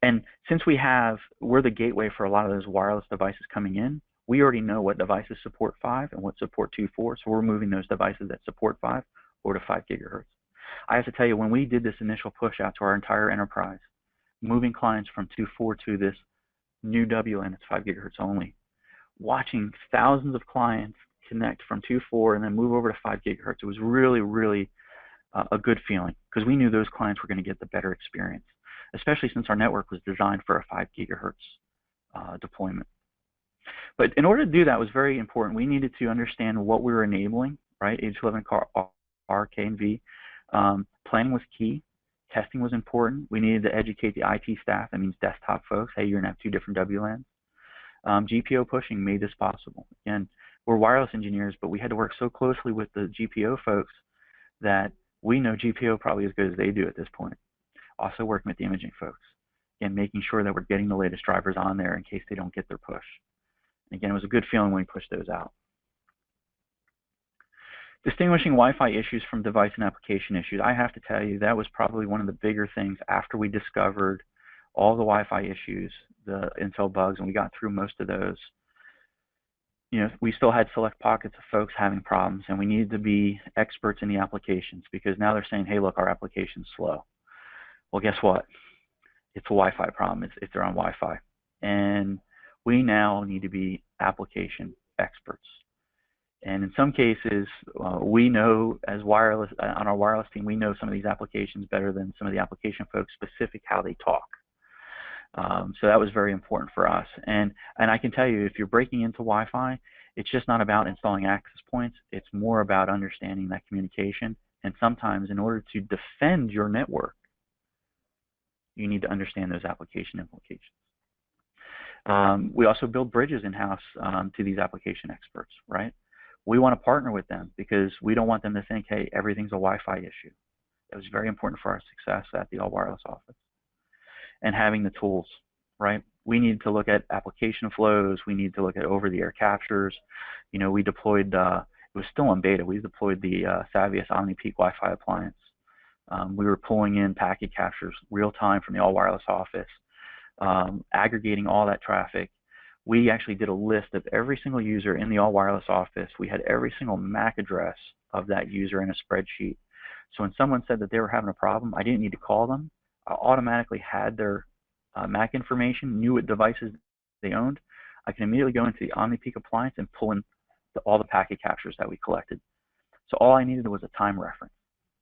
[SPEAKER 2] And since we're the gateway for a lot of those wireless devices coming in, we already know what devices support 5 and what support 2.4, so we're moving those devices that support 5 over to 5 gigahertz. I have to tell you, when we did this initial push out to our entire enterprise, moving clients from 2.4 to this new WLAN that's 5 gigahertz only, watching thousands of clients connect from 2.4 and then move over to 5 gigahertz, it was really, really a good feeling, because we knew those clients were going to get the better experience, especially since our network was designed for a 5 gigahertz deployment. But in order to do that, it was very important. We needed to understand what we were enabling, right? H11 R, K, and V. Planning was key. Testing was important. We needed to educate the IT staff. That means desktop folks. Hey, you're going to have 2 different WLANs. GPO pushing made this possible. Again, we're wireless engineers, but we had to work so closely with the GPO folks that we know GPO probably as good as they do at this point. Also working with the imaging folks and making sure that we're getting the latest drivers on there in case they don't get their push. And again, it was a good feeling when we pushed those out. Distinguishing Wi-Fi issues from device and application issues, I have to tell you, that was probably one of the bigger things after we discovered all the Wi-Fi issues, the Intel bugs, and we got through most of those. You know, we still had select pockets of folks having problems, and we needed to be experts in the applications, because now they're saying, hey, look, our application's slow. Well, guess what? It's a Wi-Fi problem if they're on Wi-Fi. And we now need to be application experts. And in some cases, we know as wireless, on our wireless team, we know some of these applications better than some of the application folks, specific how they talk. So that was very important for us. And I can tell you, if you're breaking into Wi-Fi, it's just not about installing access points. It's more about understanding that communication. And sometimes in order to defend your network, you need to understand those application implications. We also build bridges in-house to these application experts, right? We want to partner with them because we don't want them to think, hey, everything's a Wi-Fi issue. It was very important for our success at the all wireless office. And having the tools, right? We need to look at application flows. We need to look at over-the-air captures. You know, we deployed, it was still in beta, we deployed the Savius OmniPeak Wi-Fi appliance. We were pulling in packet captures real time from the all wireless office, aggregating all that traffic. We actually did a list of every single user in the all wireless office. We had every single MAC address of that user in a spreadsheet. So when someone said that they were having a problem, I didn't need to call them. I automatically had their MAC information, knew what devices they owned. I can immediately go into the OmniPeak appliance and pull in all the packet captures that we collected. So all I needed was a time reference.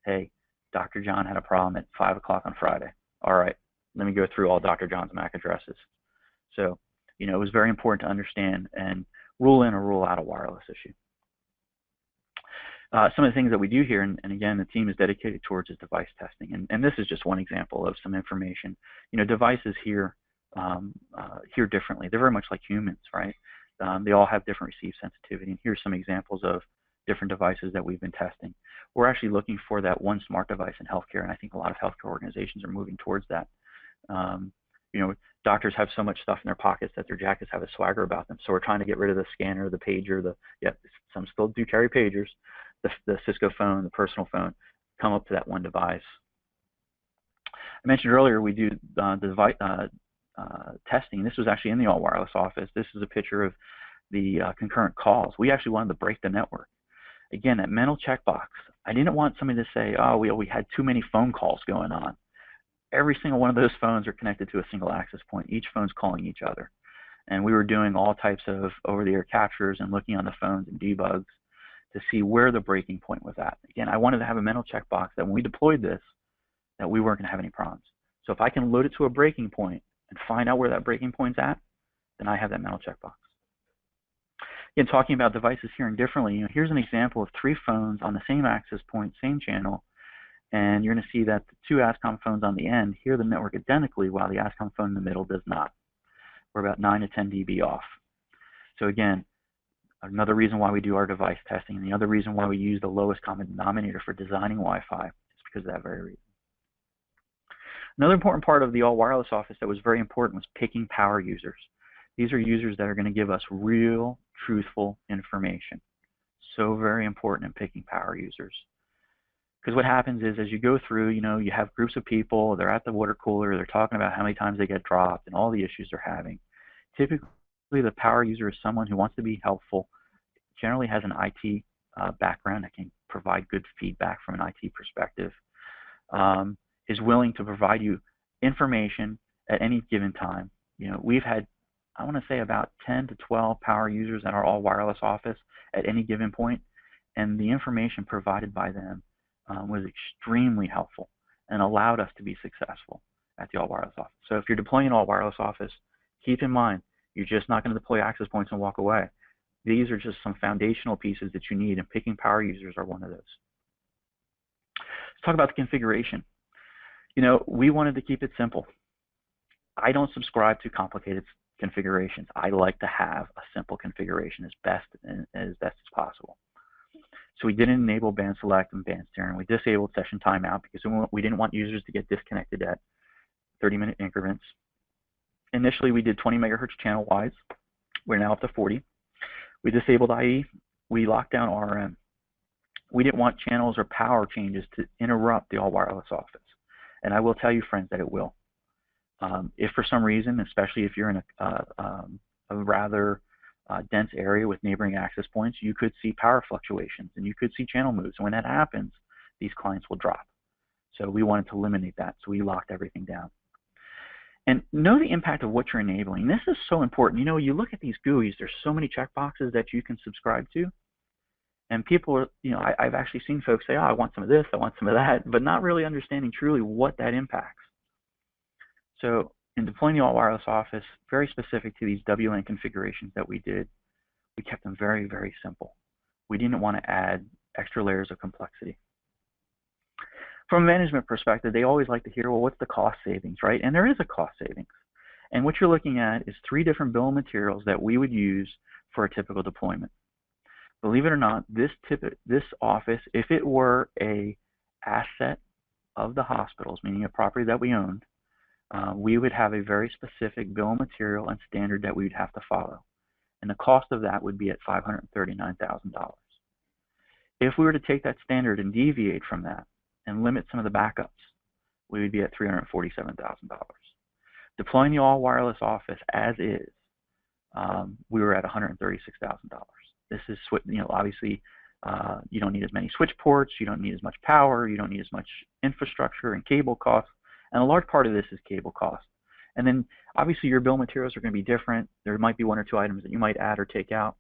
[SPEAKER 2] Hey, Dr. John had a problem at 5 o'clock on Friday. All right, let me go through all Dr. John's MAC addresses. So, you know, it was very important to understand and rule in or rule out a wireless issue. Some of the things that we do here, and again, the team is dedicated towards, is device testing. And this is just one example of some information. You know, devices hear differently. They're very much like humans, right? They all have different receive sensitivity. And here's some examples of different devices that we've been testing. We're actually looking for that one smart device in healthcare, and I think a lot of healthcare organizations are moving towards that. You know, doctors have so much stuff in their pockets that their jackets have a swagger about them. So we're trying to get rid of the scanner, the pager, some still do carry pagers, the Cisco phone, the personal phone, come up to that one device. I mentioned earlier we do device testing. This was actually in the all wireless office. This is a picture of the concurrent calls. We actually wanted to break the network. Again, that mental checkbox. I didn't want somebody to say, oh, we had too many phone calls going on. Every single one of those phones are connected to a single access point. Each phone's calling each other. And we were doing all types of over-the-air captures and looking on the phones and debugs to see where the breaking point was at. Again, I wanted to have a mental checkbox that when we deployed this, that we weren't going to have any problems. So if I can load it to a breaking point and find out where that breaking point's at, then I have that mental checkbox. Again, talking about devices hearing differently, you know, here's an example of 3 phones on the same access point, same channel, and you're going to see that the 2 ASCOM phones on the end hear the network identically while the ASCOM phone in the middle does not. We're about 9 to 10 dB off. So again, another reason why we do our device testing, and the other reason why we use the lowest common denominator for designing Wi-Fi is because of that very reason. Another important part of the all wireless office that was very important was picking power users. These are users that are going to give us real, truthful information. So very important in picking power users. Because what happens is, as you go through, you have groups of people, they're at the water cooler, they're talking about how many times they get dropped and all the issues they're having. Typically, the power user is someone who wants to be helpful, generally has an IT background that can provide good feedback from an IT perspective, is willing to provide you information at any given time. We've had, I want to say, about 10 to 12 power users at our all wireless office at any given point, and the information provided by them was extremely helpful and allowed us to be successful at the all wireless office. So if you're deploying an all wireless office, keep in mind, you're just not going to deploy access points and walk away. These are just some foundational pieces that you need, and picking power users are one of those. Let's talk about the configuration. We wanted to keep it simple. I don't subscribe to complicated configurations. I like to have a simple configuration as best as possible. So we didn't enable band select and band steering. We disabled session timeout because we didn't want users to get disconnected at 30-minute increments. Initially, we did 20 megahertz channel wise. We're now up to 40. We disabled IE. We locked down RM. We didn't want channels or power changes to interrupt the all wireless office. And I will tell you, friends, that it will. If for some reason, especially if you're in a rather dense area with neighboring access points, you could see power fluctuations and you could see channel moves. And when that happens, these clients will drop. So we wanted to eliminate that. So we locked everything down. And know the impact of what you're enabling. This is so important. You look at these GUIs, there's so many checkboxes that you can subscribe to. And people are, I've actually seen folks say, oh, I want some of this, I want some of that, but not really understanding truly what that impacts. So in deploying the all wireless office, very specific to these WLAN configurations that we did, we kept them very, very simple. We didn't want to add extra layers of complexity. From a management perspective, they always like to hear, well, what's the cost savings, right? And there is a cost savings. And what you're looking at is 3 different bill of materials that we would use for a typical deployment. Believe it or not, this office, if it were a asset of the hospitals, meaning a property that we owned, we would have a very specific bill of material and standard that we would have to follow. And the cost of that would be at $539,000. If we were to take that standard and deviate from that and limit some of the backups, we would be at $347,000. Deploying the all wireless office as is, we were at $136,000. This is, obviously, you don't need as many switch ports, you don't need as much power, you don't need as much infrastructure and cable costs, and a large part of this is cable cost. And then, obviously, your bill of materials are going to be different. There might be 1 or 2 items that you might add or take out,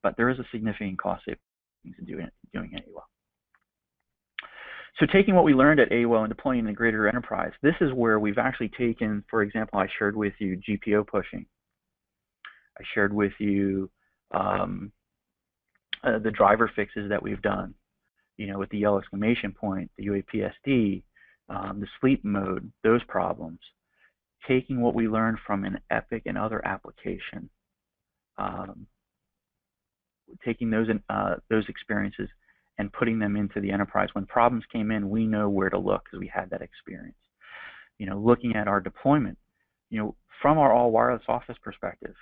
[SPEAKER 2] but there is a significant cost savings in doing AWL. So taking what we learned at AWL and deploying in the greater enterprise, this is where we've actually taken, for example, I shared with you GPO pushing. I shared with you the driver fixes that we've done, with the yellow exclamation point, the UAPSD, the sleep mode, those problems. Taking what we learned from an Epic and other application, taking those experiences and putting them into the enterprise. When problems came in, we know where to look because we had that experience. Looking at our deployment, from our all wireless office perspective,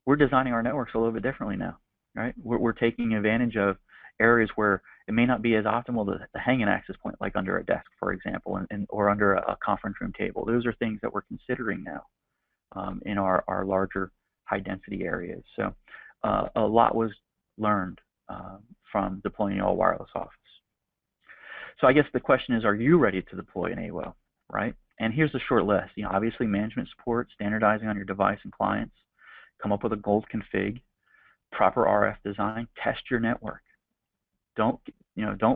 [SPEAKER 2] we're designing our networks a little bit differently now, right? We're taking advantage of areas where it may not be as optimal to hang an access point, like under a desk, for example, or under a conference room table. Those are things that we're considering now in our larger high density areas. So a lot was learned from deploying all wireless office. So I guess the question is, are you ready to deploy an AWL, right? And here's the short list. Obviously management support, standardizing on your device and clients, come up with a gold config, proper RF design, test your network. Don't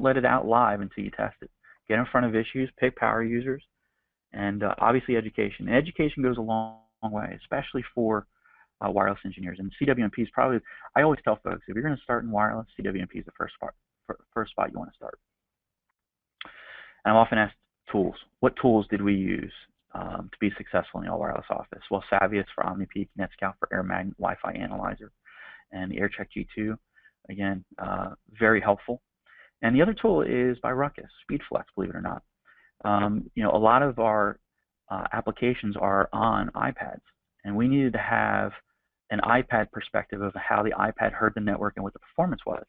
[SPEAKER 2] let it out live until you test it. Get in front of issues, pick power users, and obviously education. And education goes a long way, especially for wireless engineers. And CWNP is probably, I always tell folks, if you're going to start in wireless, CWNP is the first spot you want to start. And I'm often asked tools. What tools did we use to be successful in the all wireless office? Well, Savius for OmniPeak, NetScout for Air Magnet Wi-Fi Analyzer, and the AirCheck G2, again, very helpful. And the other tool is by Ruckus, SpeedFlex, believe it or not. A lot of our applications are on iPads, and we needed to have an iPad perspective of how the iPad heard the network and what the performance was.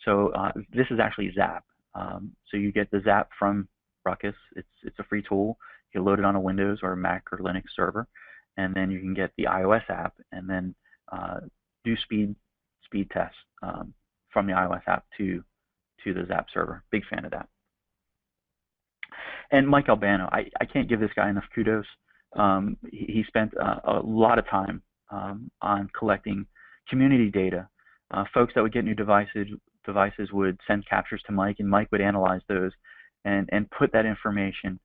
[SPEAKER 2] So this is actually Zap. So you get the Zap from Ruckus. It's a free tool. You load it on a Windows or a Mac or Linux server, and then you can get the iOS app and then do speed tests from the iOS app to the Zap server. Big fan of that. And Mike Albano, I can't give this guy enough kudos. He spent a lot of time on collecting community data. Folks that would get new devices would send captures to Mike, and Mike would analyze those and put that information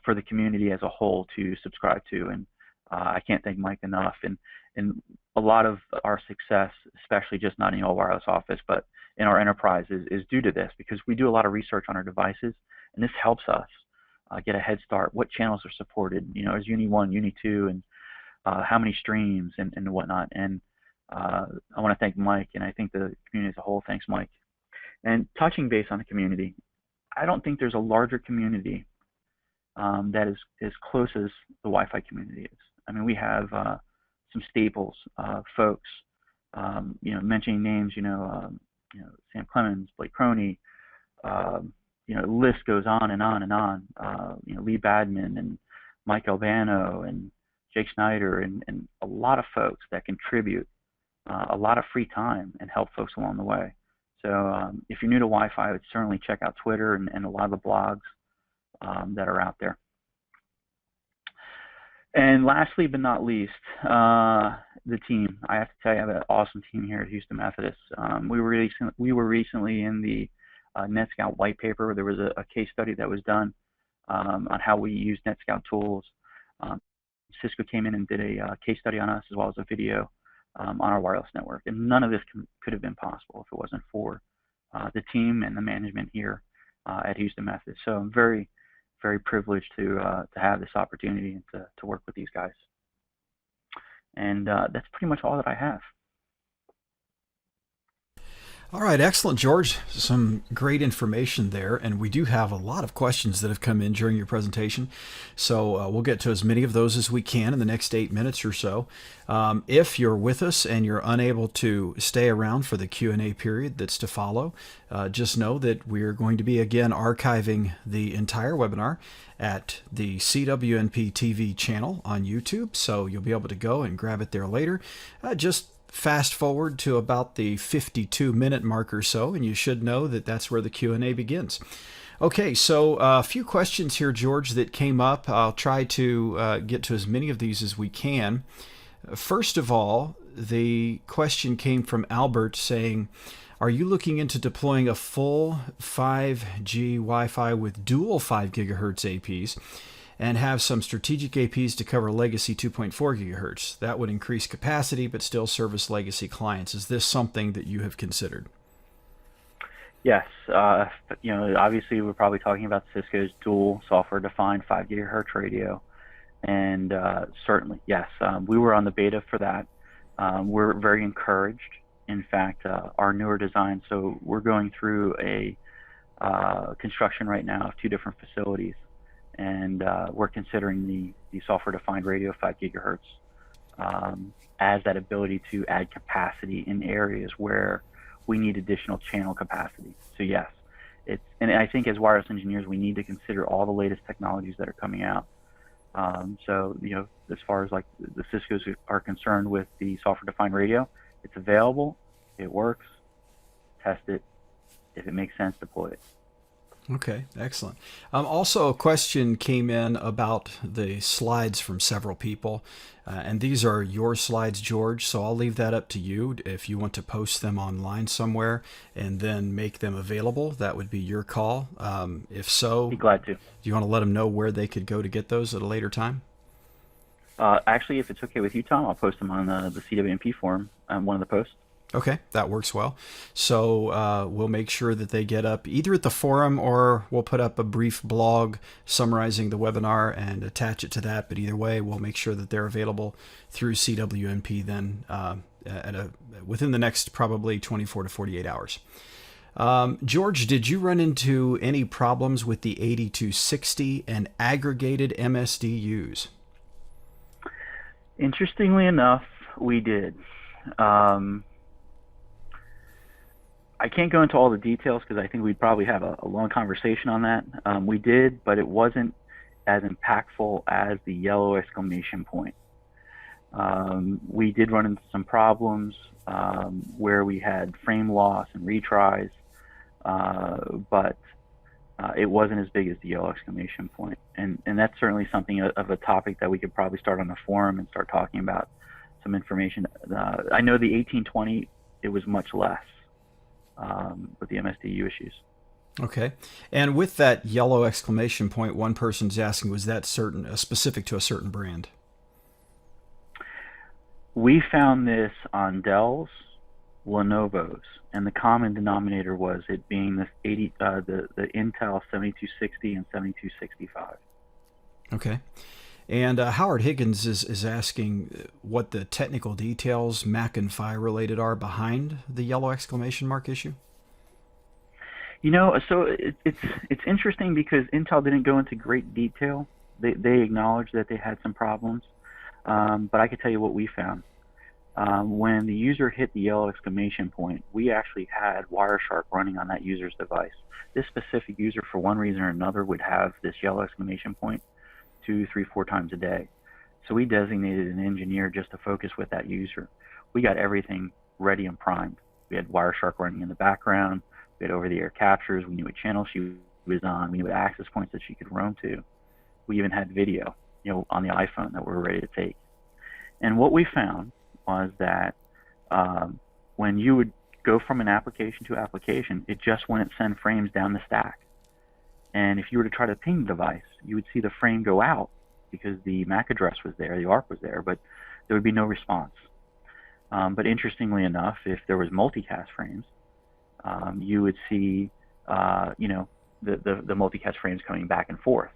[SPEAKER 2] for the community as a whole to subscribe to. And I can't thank Mike enough. And a lot of our success, especially just not in the all wireless office, but in our enterprise, is due to this, because we do a lot of research on our devices, and this helps us get a head start. What channels are supported? You know, is Uni 1, Uni 2, and how many streams and whatnot. And I want to thank Mike, and I think the community as a whole thanks Mike. And touching base on the community, I don't think there's a larger community that is as close as the Wi-Fi community is. I mean, we have some staples, folks, mentioning names, Sam Clemens, Blake Croney, the list goes on and on and on. Lee Badman and Mike Albano and Jake Schneider and a lot of folks that contribute a lot of free time and help folks along the way. So if you're new to Wi-Fi, I would certainly check out Twitter and a lot of the blogs that are out there. And lastly but not least, the team. I have to tell you, I have an awesome team here at Houston Methodist. We were recently in the NetScout white paper. There was a case study that was done on how we use NetScout tools. Cisco came in and did a case study on us, as well as a video on our wireless network. And none of this could have been possible if it wasn't for the team and the management here at Houston Methodist. So I'm very, very privileged to have this opportunity and to work with these guys. And that's pretty much all that I have.
[SPEAKER 1] All right, excellent, George. Some great information there, and we do have a lot of questions that have come in during your presentation, so we'll get to as many of those as we can in the next 8 minutes or so. If you're with us and you're unable to stay around for the Q&A period that's to follow, just know that we're going to be again archiving the entire webinar at the CWNP TV channel on YouTube, so you'll be able to go and grab it there later. Just fast forward to about the 52-minute mark or so, and you should know that that's where the Q&A begins. Okay, so a few questions here, George, that came up. I'll try to get to as many of these as we can. First of all, the question came from Albert saying, are you looking into deploying a full 5G Wi-Fi with dual 5 gigahertz APs and have some strategic APs to cover legacy 2.4 gigahertz? That would increase capacity but still service legacy clients. Is this something that you have considered?
[SPEAKER 2] Yes. Obviously we're probably talking about Cisco's dual software-defined 5 gigahertz radio. And certainly, yes, we were on the beta for that. We're very encouraged. In fact, our newer design, so we're going through a construction right now of 2 different facilities. And we're considering the software-defined radio 5 gigahertz as that ability to add capacity in areas where we need additional channel capacity. So yes, and I think as wireless engineers, we need to consider all the latest technologies that are coming out. So as far as like the Cisco's are concerned with the software-defined radio, it's available, it works, test it. If it makes sense, deploy it.
[SPEAKER 1] Okay, excellent. Also, a question came in about the slides from several people, and these are your slides, George, so I'll leave that up to you. If you want to post them online somewhere and then make them available, that would be your call. If so,
[SPEAKER 2] be glad to.
[SPEAKER 1] Do you want to let them know where they could go to get those at a later time?
[SPEAKER 2] Actually, if it's okay with you, Tom, I'll post them on the CWNP forum, one of the posts.
[SPEAKER 1] Okay, that works well. So we'll make sure that they get up either at the forum, or we'll put up a brief blog summarizing the webinar and attach it to that. But either way, we'll make sure that they're available through CWNP then within the next probably 24 to 48 hours. George, did you run into any problems with the 8260 and aggregated MSDUs?
[SPEAKER 2] Interestingly enough, we did. I can't go into all the details because I think we'd probably have a long conversation on that. We did, but it wasn't as impactful as the yellow exclamation point. We did run into some problems where we had frame loss and retries, but it wasn't as big as the yellow exclamation point. And that's certainly something of a topic that we could probably start on the forum and start talking about some information. I know the 1820, it was much less with the MSDU issues.
[SPEAKER 1] Okay. And with that yellow exclamation point, one person's asking, was that specific to a certain brand?
[SPEAKER 2] We found this on Dell's, Lenovo's, and the common denominator was it being the Intel 7260 and 7265.
[SPEAKER 1] Okay. And Howard Higgins is asking what the technical details, Mac and Phi related, are behind the yellow exclamation mark issue.
[SPEAKER 2] So it's interesting because Intel didn't go into great detail. They acknowledged that they had some problems, but I could tell you what we found. When the user hit the yellow exclamation point, we actually had Wireshark running on that user's device. This specific user, for one reason or another, would have this yellow exclamation point 2, 3, 4 times a day. So we designated an engineer just to focus with that user. We got everything ready and primed. We had Wireshark running in the background. We had over-the-air captures. We knew what channel she was on. We knew what access points that she could roam to. We even had video, on the iPhone that we were ready to take. And what we found was that when you would go from an application to application, it just wouldn't send frames down the stack. And if you were to try to ping the device, you would see the frame go out because the MAC address was there, the ARC was there, but there would be no response. But interestingly enough, if there was multicast frames, you would see, the multicast frames coming back and forth.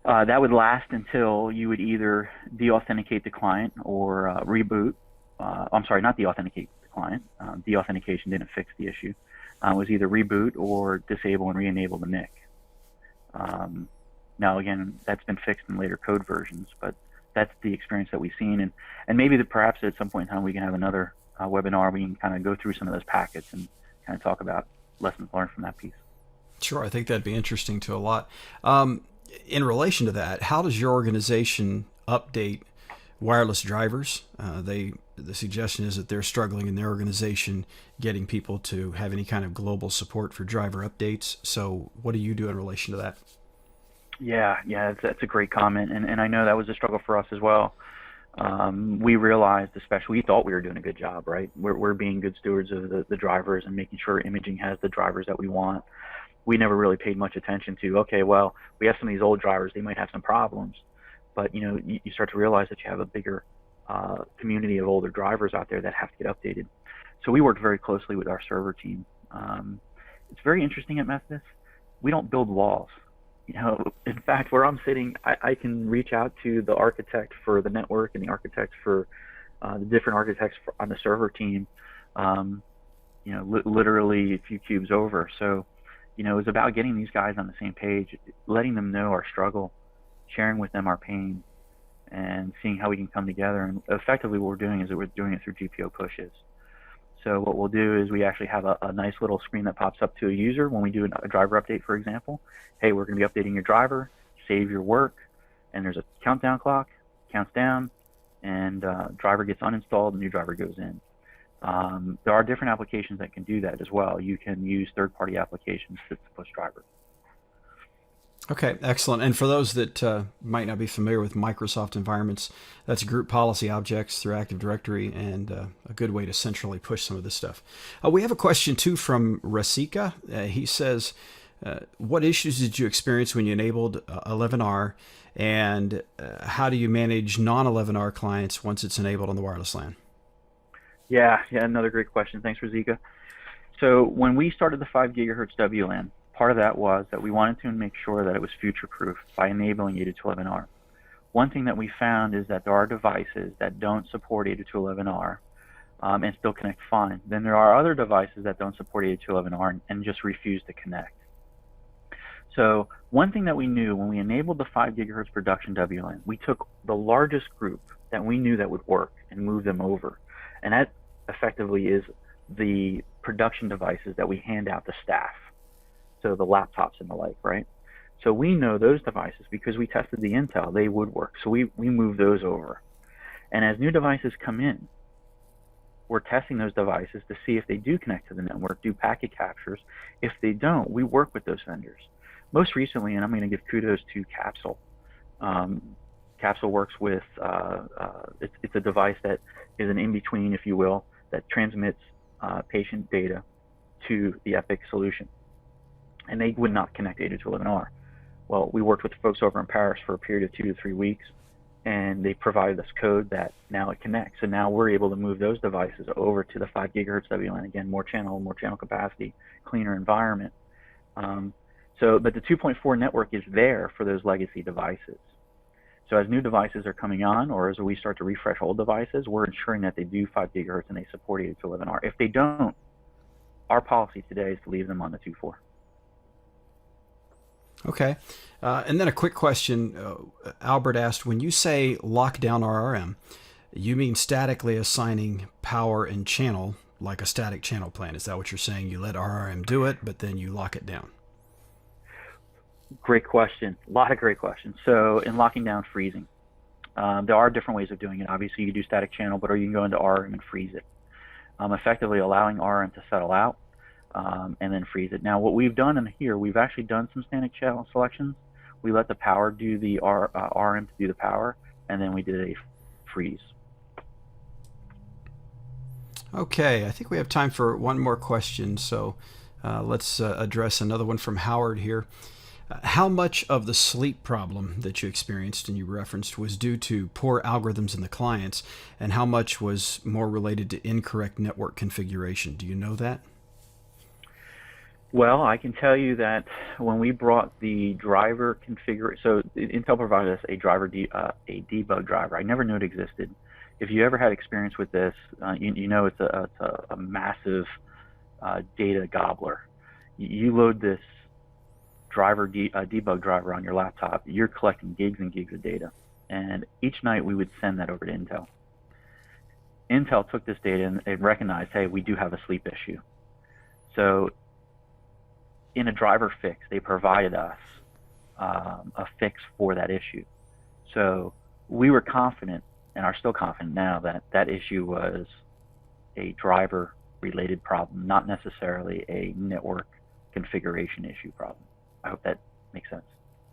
[SPEAKER 2] That would last until you would either deauthenticate the client or reboot. I'm sorry, not deauthenticate the client. Deauthentication didn't fix the issue. It was either reboot or disable and re-enable the NIC. Now, again, that's been fixed in later code versions, but that's the experience that we've seen. And maybe perhaps at some point in time we can have another webinar. We can kind of go through some of those packets and kind of talk about lessons learned from that piece. Sure,
[SPEAKER 1] I think that'd be interesting to a lot. In relation to that, how does your organization update wireless drivers? The suggestion is that they're struggling in their organization getting people to have any kind of global support for driver updates. So what do you do in relation to that?
[SPEAKER 2] Yeah, that's a great comment, and I know that was a struggle for us as well. We realized, especially, we thought we were doing a good job, right? We're being good stewards of the drivers and making sure imaging has the drivers that we want. We never really paid much attention to, okay, well, we have some of these old drivers, they might have some problems, but you start to realize that you have a bigger community of older drivers out there that have to get updated. So we worked very closely with our server team. It's very interesting at Methodist. We don't build walls. In fact, where I'm sitting, I can reach out to the architect for the network and the architect for the different architects on the server team, literally a few cubes over. So, it was about getting these guys on the same page, letting them know our struggle, sharing with them our pain, and seeing how we can come together. And effectively what we're doing is that we're doing it through GPO pushes. So what we'll do is we actually have a nice little screen that pops up to a user when we do a driver update, for example. Hey, we're going to be updating your driver, save your work, and there's a countdown clock, counts down, and driver gets uninstalled, new driver goes in. There are different applications that can do that as well. You can use third-party applications to push drivers.
[SPEAKER 1] Okay, excellent. And for those that might not be familiar with Microsoft environments, that's group policy objects through Active Directory, and a good way to centrally push some of this stuff. We have a question, too, from Rasika. He says, what issues did you experience when you enabled 11R, and how do you manage non-11R clients once it's enabled on the wireless LAN?
[SPEAKER 2] Yeah, another great question. Thanks, Rasika. So when we started the 5 gigahertz WLAN, part of that was that we wanted to make sure that it was future-proof by enabling 802.11r. One thing that we found is that there are devices that don't support 802.11r and still connect fine. Then there are other devices that don't support 802.11r and just refuse to connect. So one thing that we knew when we enabled the 5 gigahertz production WLAN, we took the largest group that we knew that would work and moved them over. And that effectively is the production devices that we hand out to staff, so the laptops and the like, right? So we know those devices because we tested the intel, they would work. So we move those over. And as new devices come in, we're testing those devices to see if they do connect to the network, do packet captures. If they don't, we work with those vendors. Most recently, and I'm going to give kudos to Capsule. Capsule works with, it's a device that is an in-between, if you will, that transmits patient data to the Epic solution. And they would not connect 802.11r. Well, we worked with folks over in Paris for a period of 2 to 3 weeks, and they provided us code that now it connects. So now we're able to move those devices over to the 5 gigahertz WLAN. Again, more channel capacity, cleaner environment. But the 2.4 network is there for those legacy devices. So as new devices are coming on, or as we start to refresh old devices, we're ensuring that they do 5 gigahertz and they support 802.11r. If they don't, our policy today is to leave them on the 2.4.
[SPEAKER 1] Okay. And then a quick question. Albert asked, when you say lockdown RRM, you mean statically assigning power and channel like a static channel plan. Is that what you're saying? You let RRM do it, but then you lock it down?
[SPEAKER 2] Great question. A lot of great questions. So in locking down freezing, there are different ways of doing it. Obviously, you do static channel, but or you can go into RRM and freeze it, effectively allowing RRM to settle out and then freeze it. Now, what we've done in here, we've actually done some static channel selections. We let the power do the RRM to do the power, and then we did a freeze.
[SPEAKER 1] Okay, I think we have time for one more question, so let's address another one from Howard here. How much of the sleep problem that you experienced and you referenced was due to poor algorithms in the clients, and how much was more related to incorrect network configuration? Do you know that?
[SPEAKER 2] Well, I can tell you that when we brought the driver configure, so Intel provided us a driver, a debug driver. I never knew it existed. If you ever had experience with this, you know it's a massive data gobbler. You load this driver debug driver on your laptop, you're collecting gigs and gigs of data. And each night we would send that over to Intel. Intel took this data and recognized, hey, we do have a sleep issue. So in a driver fix, they provided us a fix for that issue. So we were confident, and are still confident now, that that issue was a driver-related problem, not necessarily a network configuration issue problem. I hope that makes sense.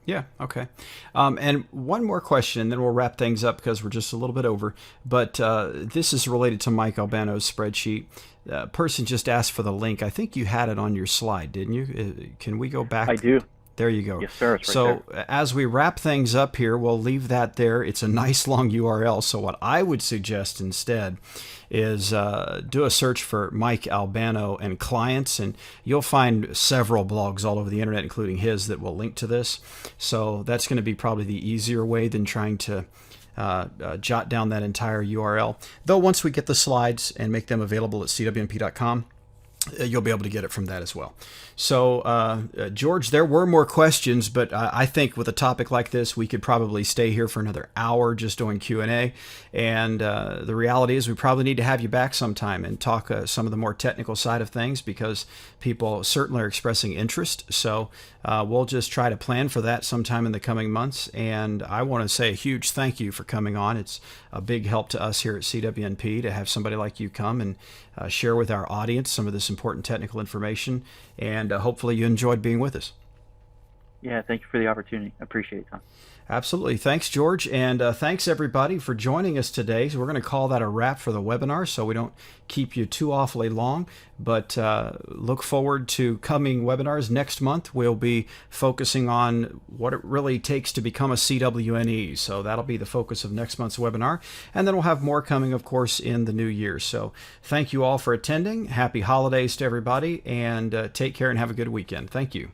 [SPEAKER 1] Yeah, okay. And one more question, and then we'll wrap things up because we're just a little bit over. But this is related to Mike Albano's spreadsheet. Person just asked for the link. I think you had it on your slide, didn't you? Can we go back?
[SPEAKER 2] I do.
[SPEAKER 1] There you go.
[SPEAKER 2] Yes, sir. It's right
[SPEAKER 1] so
[SPEAKER 2] there.
[SPEAKER 1] As we wrap things up here, we'll leave that there. It's a nice long URL. So what I would suggest instead is do a search for Mike Albano and clients, and you'll find several blogs all over the internet, including his, that will link to this. So that's going to be probably the easier way than trying to jot down that entire URL. Though once we get the slides and make them available at cwnp.com, you'll be able to get it from that as well. So, George, there were more questions, but I think with a topic like this, we could probably stay here for another hour just doing Q&A. And the reality is we probably need to have you back sometime and talk some of the more technical side of things, because people certainly are expressing interest. So we'll just try to plan for that sometime in the coming months. And I want to say a huge thank you for coming on. It's a big help to us here at CWNP to have somebody like you come and share with our audience some of this important technical information, and hopefully you enjoyed being with us.
[SPEAKER 2] Yeah, thank you for the opportunity. I appreciate it, Tom.
[SPEAKER 1] Absolutely. Thanks, George. And thanks, everybody, for joining us today. So we're going to call that a wrap for the webinar so we don't keep you too awfully long. But look forward to coming webinars. Next month, we'll be focusing on what it really takes to become a CWNE. So that'll be the focus of next month's webinar. And then we'll have more coming, of course, in the new year. So thank you all for attending. Happy holidays to everybody. And take care and have a good weekend. Thank you.